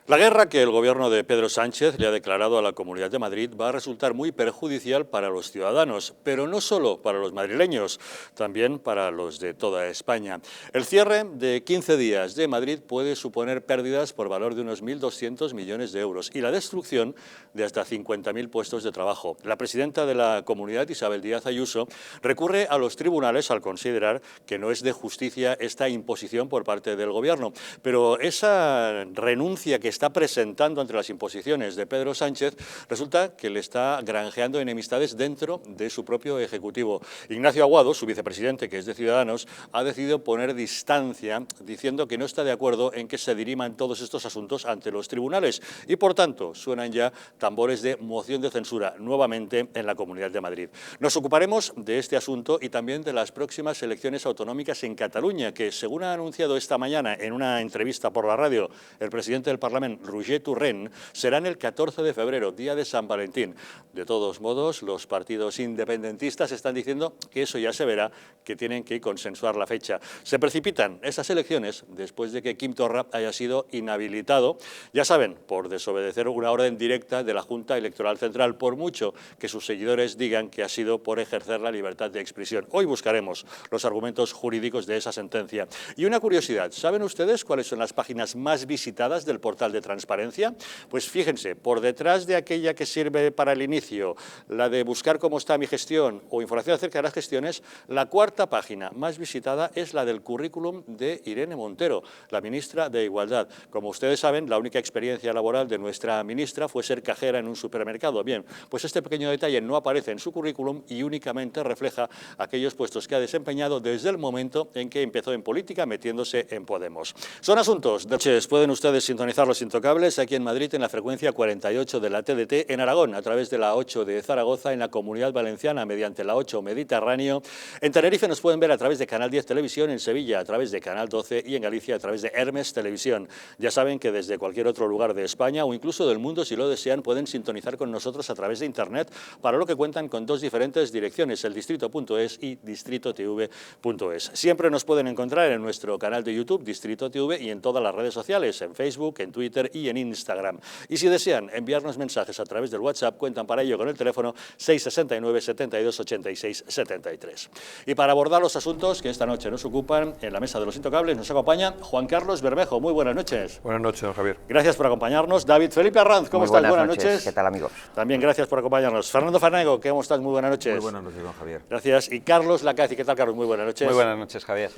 La guerra que el gobierno de Pedro Sánchez le ha declarado a la Comunidad de Madrid va a resultar muy perjudicial para los ciudadanos, pero no solo para los madrileños, también para los de toda España. El cierre de 15 días de Madrid puede suponer pérdidas por valor de unos 1.200 millones de euros y la destrucción de hasta 50.000 puestos de trabajo. La presidenta de la Comunidad, Isabel Díaz Ayuso, recurre a los tribunales al considerar que no es de justicia esta imposición por parte del gobierno, pero esa renuncia que está presentando ante las imposiciones de Pedro Sánchez, resulta que le está granjeando enemistades dentro de su propio Ejecutivo. Ignacio Aguado, su vicepresidente, que es de Ciudadanos, ha decidido poner distancia, diciendo que no está de acuerdo en que se diriman todos estos asuntos ante los tribunales y, por tanto, suenan ya tambores de moción de censura nuevamente en la Comunidad de Madrid. Nos ocuparemos de este asunto y también de las próximas elecciones autonómicas en Cataluña, que, según ha anunciado esta mañana en una entrevista por la radio el presidente del Parlamento, Roger Torrent, serán el 14 de febrero, día de San Valentín. De todos modos, los partidos independentistas están diciendo que eso ya se verá, que tienen que consensuar la fecha. Se precipitan esas elecciones después de que Quim Torra haya sido inhabilitado, ya saben, por desobedecer una orden directa de la Junta Electoral Central, por mucho que sus seguidores digan que ha sido por ejercer la libertad de expresión. Hoy buscaremos los argumentos jurídicos de esa sentencia. Y una curiosidad, ¿saben ustedes cuáles son las páginas más visitadas del portal de transparencia? Pues fíjense, por detrás de aquella que sirve para el inicio, la de buscar cómo está mi gestión o información acerca de las gestiones, la cuarta página más visitada es la del currículum de Irene Montero, la ministra de Igualdad. Como ustedes saben, la única experiencia laboral de nuestra ministra fue ser cajera en un supermercado. Bien, pues este pequeño detalle no aparece en su currículum y únicamente refleja aquellos puestos que ha desempeñado desde el momento en que empezó en política metiéndose en Podemos. Son asuntos de noches. Pueden ustedes sintonizar los intocables aquí en Madrid en la frecuencia 48 de la TDT, en Aragón a través de la 8 de Zaragoza, en la Comunidad Valenciana mediante la 8 Mediterráneo, en Tenerife nos pueden ver a través de Canal 10 Televisión, en Sevilla a través de Canal 12 y en Galicia a través de Hermes Televisión. Ya saben que desde cualquier otro lugar de España o incluso del mundo, si lo desean, pueden sintonizar con nosotros a través de Internet, para lo que cuentan con dos diferentes direcciones, el distrito.es y distritotv.es. Siempre nos pueden encontrar en nuestro canal de YouTube, Distrito TV, y en todas las redes sociales, en Facebook, en Twitter y en Instagram. Y si desean enviarnos mensajes a través del WhatsApp, cuentan para ello con el teléfono 669 72 86 73. Y para abordar los asuntos que esta noche nos ocupan, en la mesa de los intocables nos acompaña Juan Carlos Bermejo. Muy buenas noches. Buenas noches, don Javier. Gracias por acompañarnos. David Felipe Arranz, ¿cómo estás? Buenas noches. ¿Qué tal, amigos? También gracias por acompañarnos. Fernando Fanego, ¿cómo estás? Muy buenas noches. Muy buenas noches, don Javier. Gracias. Y Carlos Lacazi, ¿qué tal, Carlos? Muy buenas noches. Muy buenas noches, Javier.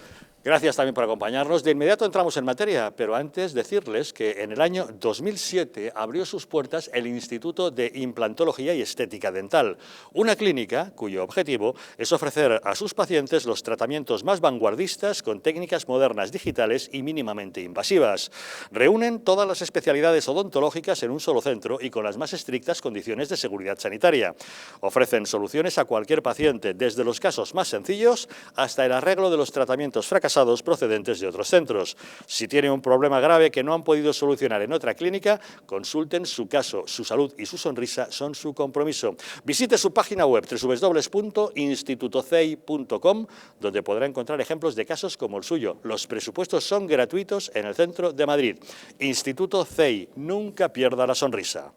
Gracias también por acompañarnos. De inmediato entramos en materia, pero antes decirles que en el año 2007 abrió sus puertas el Instituto de Implantología y Estética Dental, una clínica cuyo objetivo es ofrecer a sus pacientes los tratamientos más vanguardistas con técnicas modernas, digitales y mínimamente invasivas. Reúnen todas las especialidades odontológicas en un solo centro y con las más estrictas condiciones de seguridad sanitaria. Ofrecen soluciones a cualquier paciente, desde los casos más sencillos hasta el arreglo de los tratamientos fracasados procedentes de otros centros. Si tiene un problema grave que no han podido solucionar en otra clínica, consulten su caso. Su salud y su sonrisa son su compromiso. Visite su página web www.institutocei.com, donde podrá encontrar ejemplos de casos como el suyo. Los presupuestos son gratuitos en el centro de Madrid. Instituto CEI, nunca pierda la sonrisa.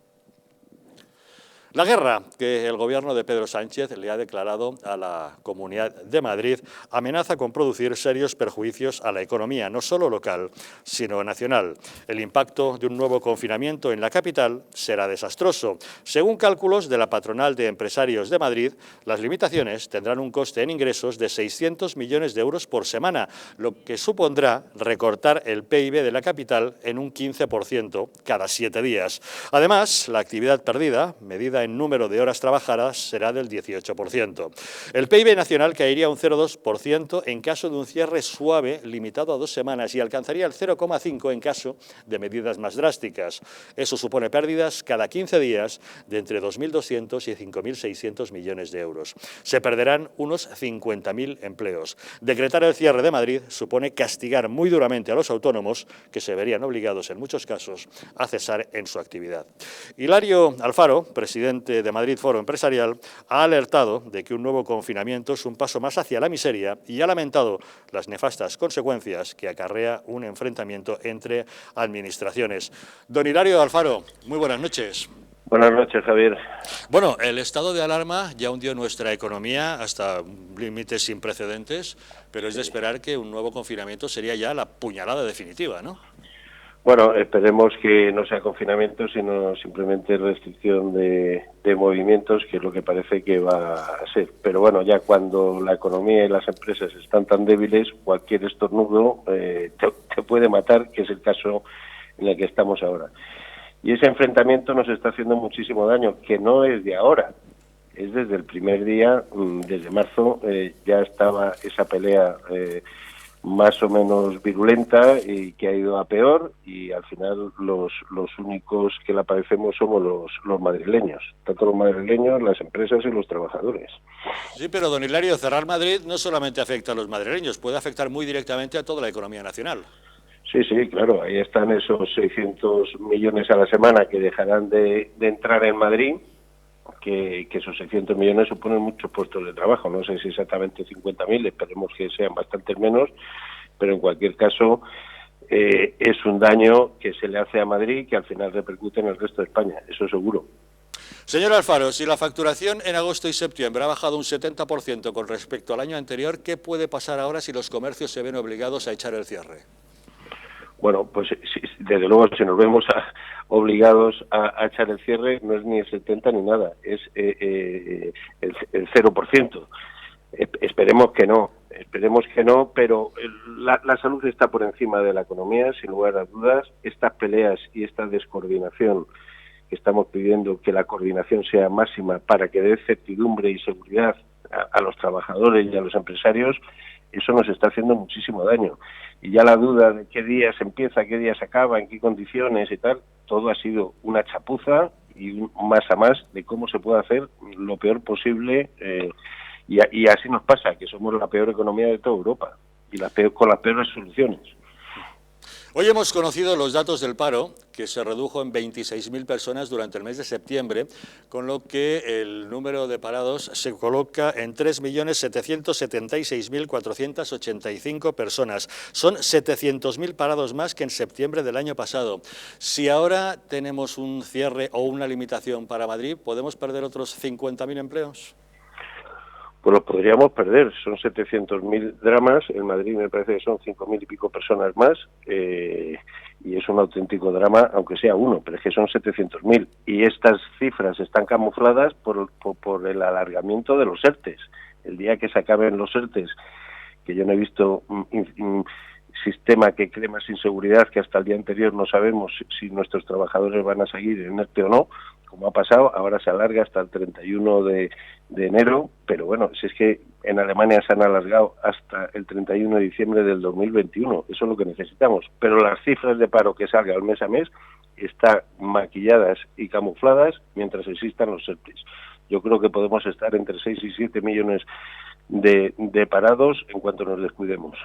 La guerra que el gobierno de Pedro Sánchez le ha declarado a la Comunidad de Madrid amenaza con producir serios perjuicios a la economía, no solo local, sino nacional. El impacto de un nuevo confinamiento en la capital será desastroso. Según cálculos de la Patronal de Empresarios de Madrid, las limitaciones tendrán un coste en ingresos de 600 millones de euros por semana, lo que supondrá recortar el PIB de la capital en un 15% cada 7 días. Además, la actividad perdida, medida en número de horas trabajadas, será del 18%. El PIB nacional caería un 0,2% en caso de un cierre suave limitado a 2 semanas y alcanzaría el 0,5% en caso de medidas más drásticas. Eso supone pérdidas cada 15 días de entre 2.200 y 5.600 millones de euros. Se perderán unos 50.000 empleos. Decretar el cierre de Madrid supone castigar muy duramente a los autónomos, que se verían obligados en muchos casos a cesar en su actividad. Hilario Alfaro, presidente presidente de Madrid Foro Empresarial, ha alertado de que un nuevo confinamiento es un paso más hacia la miseria y ha lamentado las nefastas consecuencias que acarrea un enfrentamiento entre administraciones. Don Hilario Alfaro, muy buenas noches. Buenas noches, Javier. Bueno, el estado de alarma ya hundió nuestra economía hasta límites sin precedentes, pero es de esperar que un nuevo confinamiento sería ya la puñalada definitiva, ¿no? Bueno, esperemos que no sea confinamiento, sino simplemente restricción de movimientos, que es lo que parece que va a ser. Pero bueno, ya cuando la economía y las empresas están tan débiles, cualquier estornudo te puede matar, que es el caso en el que estamos ahora. Y ese enfrentamiento nos está haciendo muchísimo daño, que no es de ahora, es desde el primer día, desde marzo, ya estaba esa pelea más o menos virulenta y que ha ido a peor, y al final los únicos que la padecemos somos los madrileños, tanto los madrileños, las empresas y los trabajadores. Sí, pero don Hilario, cerrar Madrid no solamente afecta a los madrileños, puede afectar muy directamente a toda la economía nacional. Sí, claro, ahí están esos 600 millones a la semana que dejarán de entrar en Madrid, que esos 600 millones suponen muchos puestos de trabajo, no sé si exactamente 50.000, esperemos que sean bastantes menos, pero en cualquier caso es un daño que se le hace a Madrid que al final repercute en el resto de España, eso seguro. Señor Alfaro, si la facturación en agosto y septiembre ha bajado un 70% con respecto al año anterior, ¿qué puede pasar ahora si los comercios se ven obligados a echar el cierre? Bueno, pues desde luego si nos vemos obligados a echar el cierre, no es ni el 70 ni nada, es el 0%. Esperemos que no, pero la salud está por encima de la economía, sin lugar a dudas. Estas peleas y esta descoordinación que estamos pidiendo, que la coordinación sea máxima para que dé certidumbre y seguridad a los trabajadores y a los empresarios, eso nos está haciendo muchísimo daño. Y ya la duda de qué día se empieza, qué día se acaba, en qué condiciones y tal, todo ha sido una chapuza y un más a más de cómo se puede hacer lo peor posible, y así nos pasa, que somos la peor economía de toda Europa y con las peores soluciones. Hoy hemos conocido los datos del paro, que se redujo en 26.000 personas durante el mes de septiembre, con lo que el número de parados se coloca en 3.776.485 personas. Son 700.000 parados más que en septiembre del año pasado. Si ahora tenemos un cierre o una limitación para Madrid, ¿podemos perder otros 50.000 empleos? Pues los podríamos perder, son 700.000 dramas, en Madrid me parece que son 5.000 y pico personas más, y es un auténtico drama, aunque sea uno, pero es que son 700.000, y estas cifras están camufladas por el alargamiento de los ERTEs. El día que se acaben los ERTEs, que yo no he visto sistema que cree más inseguridad, que hasta el día anterior no sabemos si nuestros trabajadores van a seguir en ERTE o no, como ha pasado, ahora se alarga hasta el 31 de enero, pero bueno, si es que en Alemania se han alargado hasta el 31 de diciembre del 2021, eso es lo que necesitamos, pero las cifras de paro que salgan mes a mes están maquilladas y camufladas mientras existan los ERTEs. Yo creo que podemos estar entre 6 y 7 millones de parados en cuanto nos descuidemos.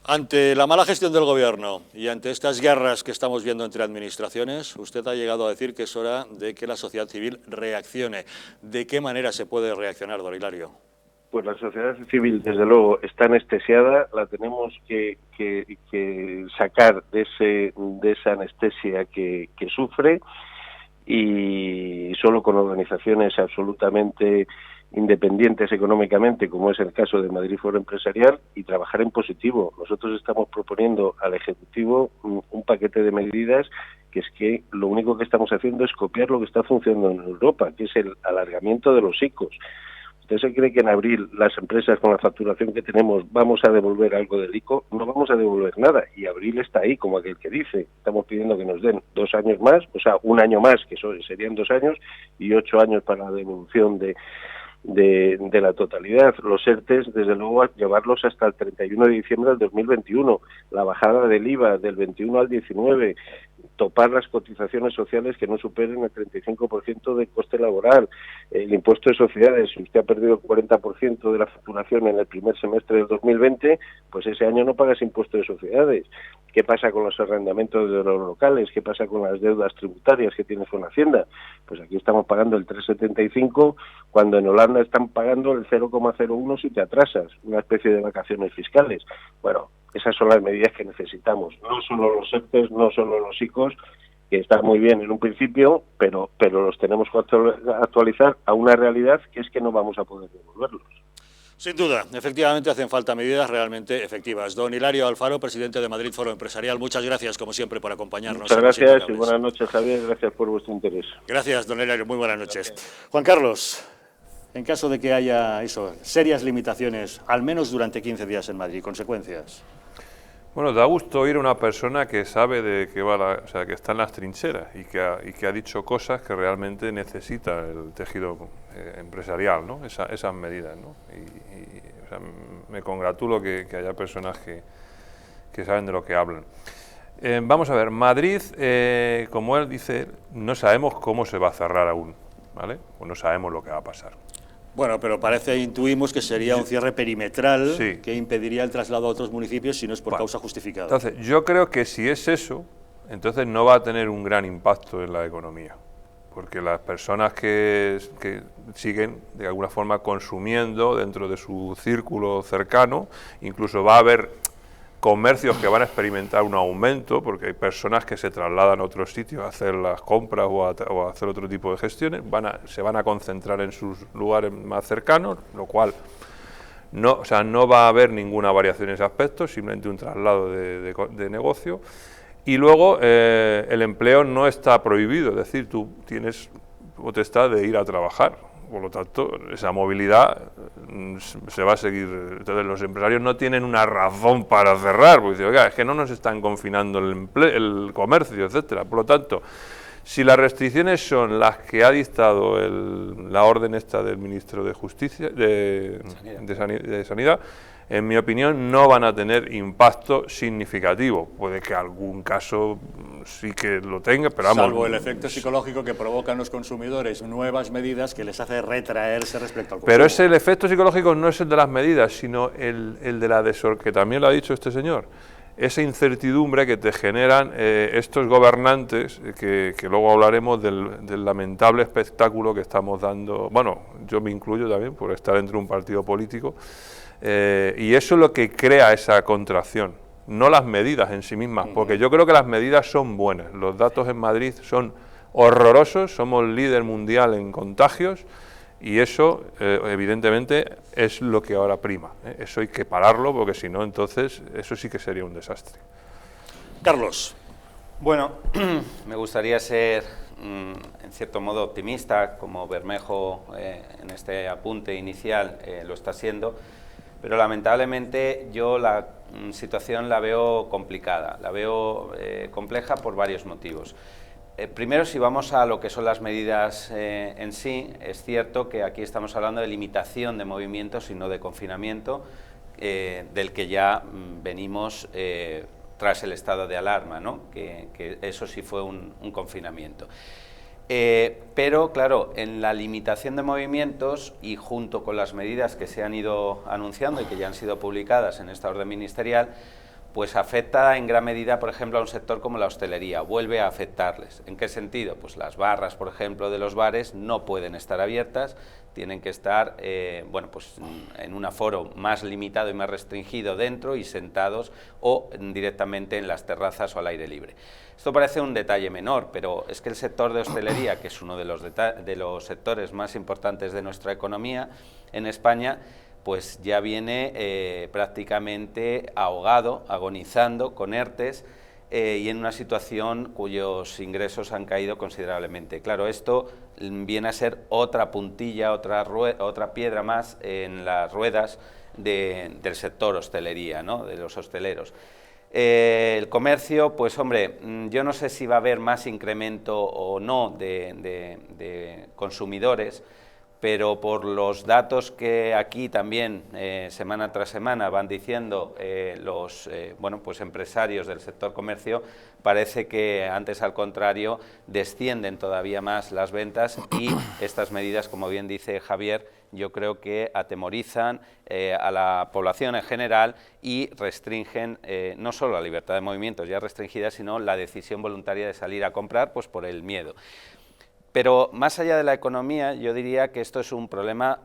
Ante la mala gestión del Gobierno y ante estas guerras que estamos viendo entre administraciones, usted ha llegado a decir que es hora de que la sociedad civil reaccione. ¿De qué manera se puede reaccionar, don Hilario? Pues la sociedad civil, desde luego, está anestesiada, la tenemos que sacar de esa anestesia que sufre, y solo con organizaciones absolutamente independientes económicamente, como es el caso de Madrid Foro Empresarial, y trabajar en positivo. Nosotros estamos proponiendo al Ejecutivo un paquete de medidas que es que lo único que estamos haciendo es copiar lo que está funcionando en Europa, que es el alargamiento de los ICOs. ¿Usted se cree que en abril las empresas con la facturación que tenemos vamos a devolver algo del ICO? No vamos a devolver nada, y abril está ahí, como aquel que dice. Estamos pidiendo que nos den 2 años más, o sea, un año más, que serían 2 años, y 8 años para la devolución de la totalidad. Los ERTEs, desde luego, llevarlos hasta el 31 de diciembre del 2021, la bajada del IVA del 21 al 19, topar las cotizaciones sociales que no superen el 35% de coste laboral, el impuesto de sociedades. Si usted ha perdido el 40% de la facturación en el primer semestre del 2020, pues ese año no pagas impuesto de sociedades. ¿Qué pasa con los arrendamientos de los locales? ¿Qué pasa con las deudas tributarias que tienes con Hacienda? Pues aquí estamos pagando el 3,75 cuando en Holanda están pagando el 0,01 si te atrasas, una especie de vacaciones fiscales. Bueno, esas son las medidas que necesitamos. No solo los ERTE, no solo los ICOs, que están muy bien en un principio, pero los tenemos que actualizar a una realidad que es que no vamos a poder devolverlos. Sin duda, efectivamente hacen falta medidas realmente efectivas. Don Hilario Alfaro, presidente de Madrid Foro Empresarial, muchas gracias como siempre por acompañarnos. Muchas gracias y buenas noches, Javier, gracias por vuestro interés. Gracias, don Hilario, muy buenas noches. Gracias. Juan Carlos, en caso de que haya serias limitaciones, al menos durante 15 días en Madrid, ¿consecuencias? Bueno, da gusto oír a una persona que sabe de qué va, o sea, que está en las trincheras y que ha dicho cosas que realmente necesita el tejido empresarial, ¿no? Esas medidas, ¿no? O sea, me congratulo que haya personas que saben de lo que hablan. Vamos a ver, Madrid, como él dice, no sabemos cómo se va a cerrar aún, ¿vale? O no sabemos lo que va a pasar. Bueno, pero intuimos que sería un cierre perimetral, sí, que impediría el traslado a otros municipios si no es por causa justificada. Entonces, yo creo que si es eso, entonces no va a tener un gran impacto en la economía, porque las personas que siguen de alguna forma consumiendo dentro de su círculo cercano, incluso va a haber comercios que van a experimentar un aumento, porque hay personas que se trasladan a otros sitios a hacer las compras o a hacer otro tipo de gestiones, se van a concentrar en sus lugares más cercanos, lo cual no va a haber ninguna variación en ese aspecto, simplemente un traslado de negocio. Y luego el empleo no está prohibido, es decir, tú tienes potestad de ir a trabajar. Por lo tanto, esa movilidad se va a seguir. Entonces, los empresarios no tienen una razón para cerrar, porque dicen, oiga, es que no nos están confinando el comercio, etcétera. Por lo tanto, si las restricciones son las que ha dictado la orden esta del ministro de Justicia, de Sanidad, en mi opinión, no van a tener impacto significativo. Puede que algún caso sí que lo tenga, pero vamos... Salvo el efecto psicológico que provocan los consumidores, nuevas medidas que les hace retraerse respecto al consumo. Pero el efecto psicológico no es el de las medidas, sino el de la que también lo ha dicho este señor. Esa incertidumbre que te generan estos gobernantes, que luego hablaremos del lamentable espectáculo que estamos dando. Bueno, yo me incluyo también por estar dentro de un partido político. Y eso es lo que crea esa contracción, no las medidas en sí mismas, porque yo creo que las medidas son buenas. Los datos en Madrid son horrorosos, somos líder mundial en contagios y eso evidentemente es lo que ahora prima. Eso hay que pararlo porque si no, entonces eso sí que sería un desastre. Carlos. Bueno, me gustaría ser en cierto modo optimista, como Bermejo en este apunte inicial lo está siendo. Pero lamentablemente yo la situación la veo complicada, la veo compleja por varios motivos. Primero, si vamos a lo que son las medidas en sí, es cierto que aquí estamos hablando de limitación de movimientos y no de confinamiento, del que ya venimos tras el estado de alarma, ¿no? Que eso sí fue un confinamiento. Pero, claro, en la limitación de movimientos y junto con las medidas que se han ido anunciando y que ya han sido publicadas en esta orden ministerial, pues afecta en gran medida, por ejemplo, a un sector como la hostelería, vuelve a afectarles. ¿En qué sentido? Pues las barras, por ejemplo, de los bares no pueden estar abiertas, tienen que estar bueno, pues en un aforo más limitado y más restringido dentro y sentados o directamente en las terrazas o al aire libre. Esto parece un detalle menor, pero es que el sector de hostelería, que es uno de los sectores más importantes de nuestra economía en España, pues ya viene prácticamente ahogado, agonizando, con ERTES, y en una situación cuyos ingresos han caído considerablemente. Claro, esto viene a ser otra puntilla, otra piedra más en las ruedas del sector hostelería, ¿no? De los hosteleros. El comercio, pues hombre, yo no sé si va a haber más incremento o no de consumidores, pero por los datos que aquí también semana tras semana van diciendo los pues empresarios del sector comercio, parece que antes al contrario descienden todavía más las ventas y estas medidas, como bien dice Javier, yo creo que atemorizan a la población en general y restringen no solo la libertad de movimientos ya restringida, sino la decisión voluntaria de salir a comprar, pues por el miedo. Pero más allá de la economía, yo diría que esto es un problema,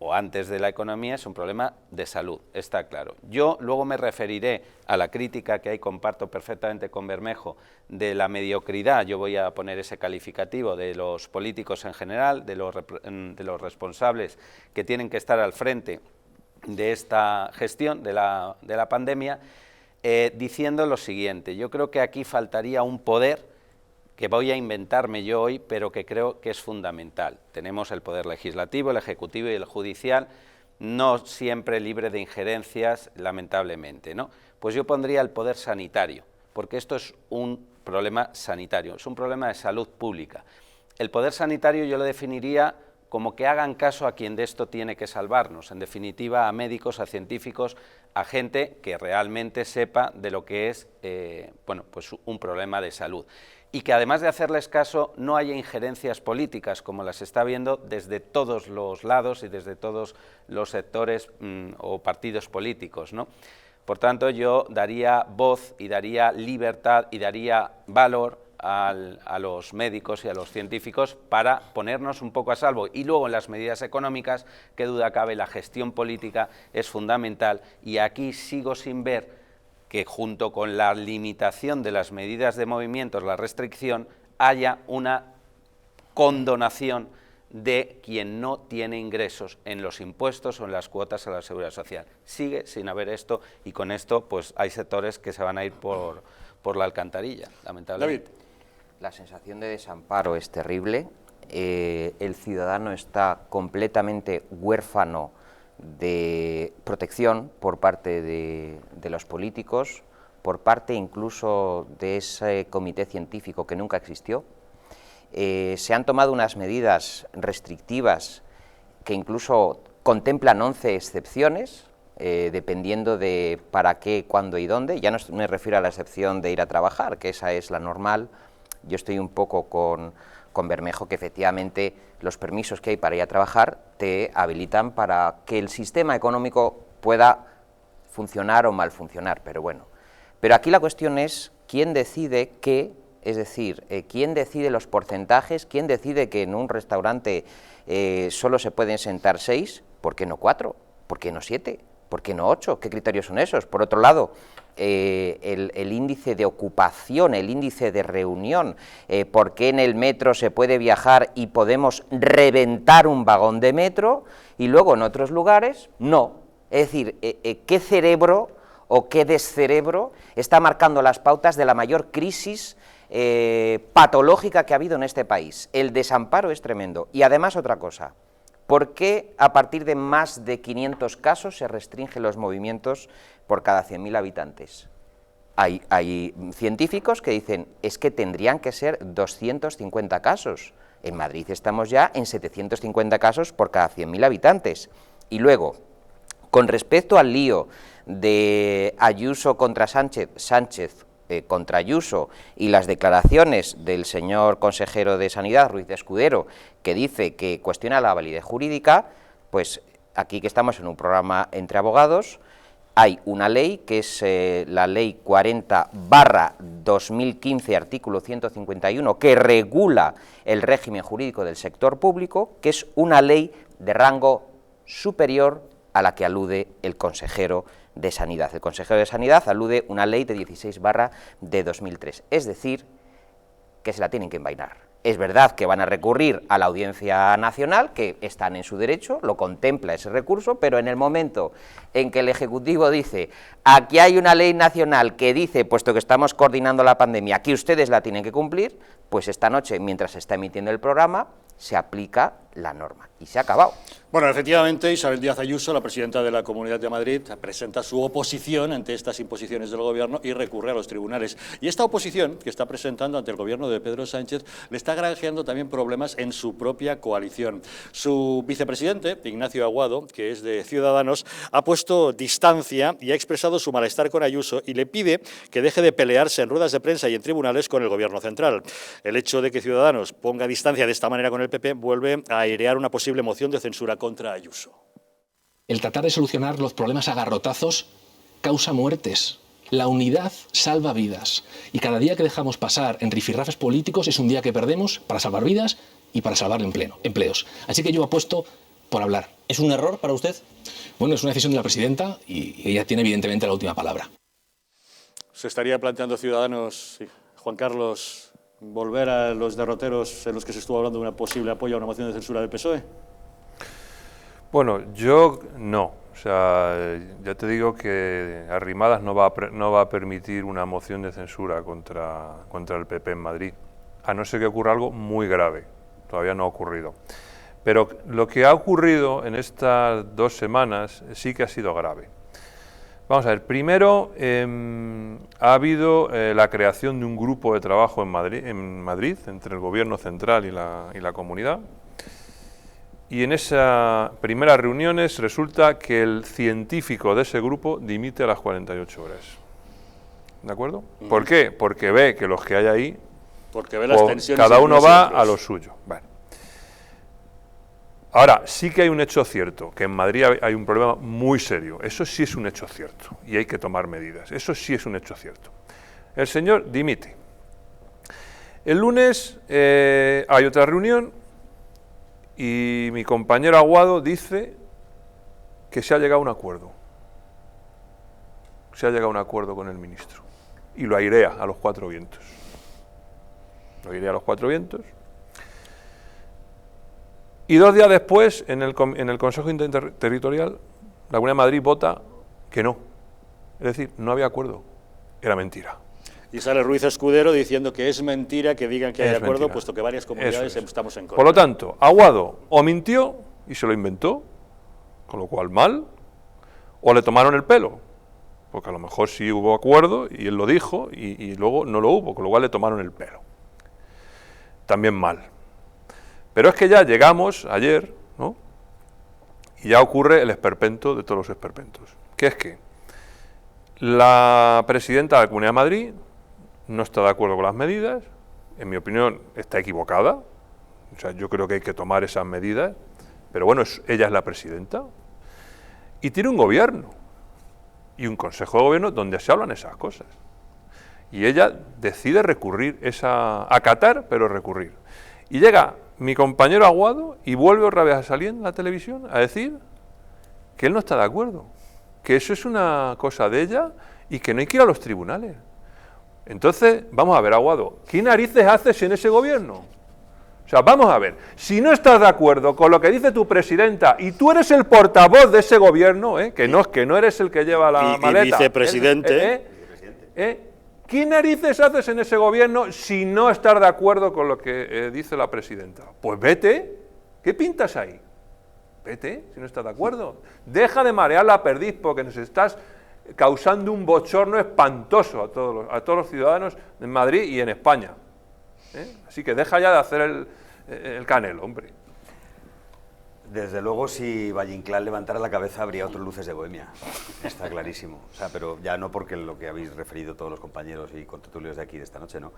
o antes de la economía, es un problema de salud, está claro. Yo luego me referiré a la crítica que hay, comparto perfectamente con Bermejo, de la mediocridad, yo voy a poner ese calificativo, de los políticos en general, de los responsables que tienen que estar al frente de esta gestión de la pandemia, diciendo lo siguiente: yo creo que aquí faltaría un poder que voy a inventarme yo hoy, pero que creo que es fundamental. Tenemos el poder legislativo, el ejecutivo y el judicial, no siempre libre de injerencias, lamentablemente, ¿no? Pues yo pondría el poder sanitario, porque esto es un problema sanitario, es un problema de salud pública. El poder sanitario yo lo definiría como que hagan caso a quien de esto tiene que salvarnos, en definitiva a médicos, a científicos, a gente que realmente sepa de lo que es pues un problema de salud. Y que además de hacerles caso no haya injerencias políticas como las está viendo desde todos los lados y desde todos los sectores o partidos políticos, ¿no? Por tanto, yo daría voz y daría libertad y daría valor a los médicos y a los científicos para ponernos un poco a salvo. Y luego en las medidas económicas, qué duda cabe, la gestión política es fundamental, y aquí sigo sin ver que junto con la limitación de las medidas de movimientos, la restricción, haya una condonación de quien no tiene ingresos en los impuestos o en las cuotas a la seguridad social. Sigue sin haber esto, y con esto pues hay sectores que se van a ir por la alcantarilla, lamentablemente. David. La sensación de desamparo es terrible, el ciudadano está completamente huérfano de protección por parte de los políticos, por parte incluso de ese comité científico que nunca existió. Se han tomado unas medidas restrictivas que incluso contemplan 11 excepciones, dependiendo de para qué, cuándo y dónde. Ya no me refiero a la excepción de ir a trabajar, que esa es la normal. Yo estoy un poco con Bermejo, que efectivamente los permisos que hay para ir a trabajar te habilitan para que el sistema económico pueda funcionar o mal funcionar, pero bueno. Pero aquí la cuestión es quién decide qué, es decir, quién decide los porcentajes, quién decide que en un restaurante solo se pueden sentar 6, ¿por qué no 4? ¿Por qué no 7? ¿Por qué no 8? ¿Qué criterios son esos? Por otro lado, el índice de ocupación, el índice de reunión, ¿por qué en el metro se puede viajar y podemos reventar un vagón de metro y luego en otros lugares no? Es decir, ¿qué cerebro o qué descerebro está marcando las pautas de la mayor crisis patológica que ha habido en este país? El desamparo es tremendo. Y además otra cosa, ¿por qué a partir de más de 500 casos se restringen los movimientos por cada 100.000 habitantes? Hay científicos que dicen, es que tendrían que ser 250 casos. En Madrid estamos ya en 750 casos por cada 100.000 habitantes. Y luego, con respecto al lío de Ayuso contra Sánchez contra Ayuso y las declaraciones del señor consejero de Sanidad, Ruiz de Escudero, que dice que cuestiona la validez jurídica, pues aquí que estamos en un programa entre abogados, hay una ley que es la ley 40/2015, artículo 151, que regula el régimen jurídico del sector público, que es una ley de rango superior a la que alude el consejero de Sanidad. El consejero de Sanidad alude una ley de 16/2003, es decir, que se la tienen que envainar. Es verdad que van a recurrir a la Audiencia Nacional, que están en su derecho, lo contempla ese recurso, pero en el momento en que el Ejecutivo dice, aquí hay una ley nacional que dice, puesto que estamos coordinando la pandemia, que ustedes la tienen que cumplir, pues esta noche, mientras se está emitiendo el programa, se aplica la norma. Y se ha acabado. Bueno, efectivamente, Isabel Díaz Ayuso, la presidenta de la Comunidad de Madrid, presenta su oposición ante estas imposiciones del Gobierno y recurre a los tribunales. Y esta oposición que está presentando ante el Gobierno de Pedro Sánchez le está granjeando también problemas en su propia coalición. Su vicepresidente, Ignacio Aguado, que es de Ciudadanos, ha puesto distancia y ha expresado su malestar con Ayuso y le pide que deje de pelearse en ruedas de prensa y en tribunales con el Gobierno central. El hecho de que Ciudadanos ponga distancia de esta manera con el PP vuelve a airear una posible moción de censura contra Ayuso. El tratar de solucionar los problemas a garrotazos causa muertes. La unidad salva vidas. Y cada día que dejamos pasar en rifirrafes políticos es un día que perdemos para salvar vidas y para salvar empleos. Así que yo apuesto por hablar. ¿Es un error para usted? Bueno, es una decisión de la presidenta y ella tiene evidentemente la última palabra. ¿Se estaría planteando Ciudadanos, Juan Carlos, volver a los derroteros en los que se estuvo hablando de un posible apoyo a una moción de censura del PSOE? Bueno, yo no. O sea, ya te digo que Arrimadas no va a permitir una moción de censura contra el PP en Madrid, a no ser que ocurra algo muy grave. Todavía no ha ocurrido. Pero lo que ha ocurrido en estas 2 semanas sí que ha sido grave. Vamos a ver, primero ha habido la creación de un grupo de trabajo en Madrid entre el Gobierno central y la comunidad. Y en esas primeras reuniones resulta que el científico de ese grupo dimite a las 48 horas. ¿De acuerdo? ¿Por qué? Porque ve que los que hay ahí, porque ve las tensiones cada uno va a lo suyo. Bueno. Ahora, sí que hay un hecho cierto, que en Madrid hay un problema muy serio. Eso sí es un hecho cierto y hay que tomar medidas. Eso sí es un hecho cierto. El señor dimite. El lunes hay otra reunión y mi compañero Aguado dice que se ha llegado a un acuerdo. Se ha llegado a un acuerdo con el ministro. Y lo airea a los 4 vientos. Lo airea a los 4 vientos. Y 2 días después, en el Consejo Interterritorial, la Comunidad de Madrid vota que no. Es decir, no había acuerdo. Era mentira. Y sale Ruiz Escudero diciendo que es mentira que digan que hay acuerdo, mentira, puesto que varias comunidades estamos en contra. Por lo tanto, Aguado o mintió y se lo inventó, con lo cual mal, o le tomaron el pelo, porque a lo mejor sí hubo acuerdo y él lo dijo y luego no lo hubo, con lo cual le tomaron el pelo. También mal. Pero es que ya llegamos ayer, ¿no? Y ya ocurre el esperpento de todos los esperpentos, que es que la presidenta de la Comunidad de Madrid no está de acuerdo con las medidas, en mi opinión está equivocada, o sea, yo creo que hay que tomar esas medidas, pero bueno, ella es la presidenta, y tiene un gobierno, y un consejo de gobierno donde se hablan esas cosas, y ella decide recurrir, acatar, pero recurrir, y llega mi compañero Aguado y vuelve otra vez a salir en la televisión a decir que él no está de acuerdo, que eso es una cosa de ella y que no hay que ir a los tribunales. Entonces, vamos a ver, Aguado, ¿qué narices haces en ese gobierno? O sea, vamos a ver, si no estás de acuerdo con lo que dice tu presidenta y tú eres el portavoz de ese gobierno, que no eres el que lleva la maleta. Y vicepresidente. ¿Qué narices haces en ese gobierno si no estás de acuerdo con lo que dice la presidenta? Pues vete, ¿qué pintas ahí? Vete, si no estás de acuerdo. Deja de marear la perdiz porque nos estás causando un bochorno espantoso a todos los ciudadanos en Madrid y en España. Así que deja ya de hacer el canelo, hombre. Desde luego, si Valle Inclán levantara la cabeza, habría otras luces de Bohemia. Está clarísimo. O sea, pero ya no porque lo que habéis referido todos los compañeros y contertulios de aquí de esta noche, no.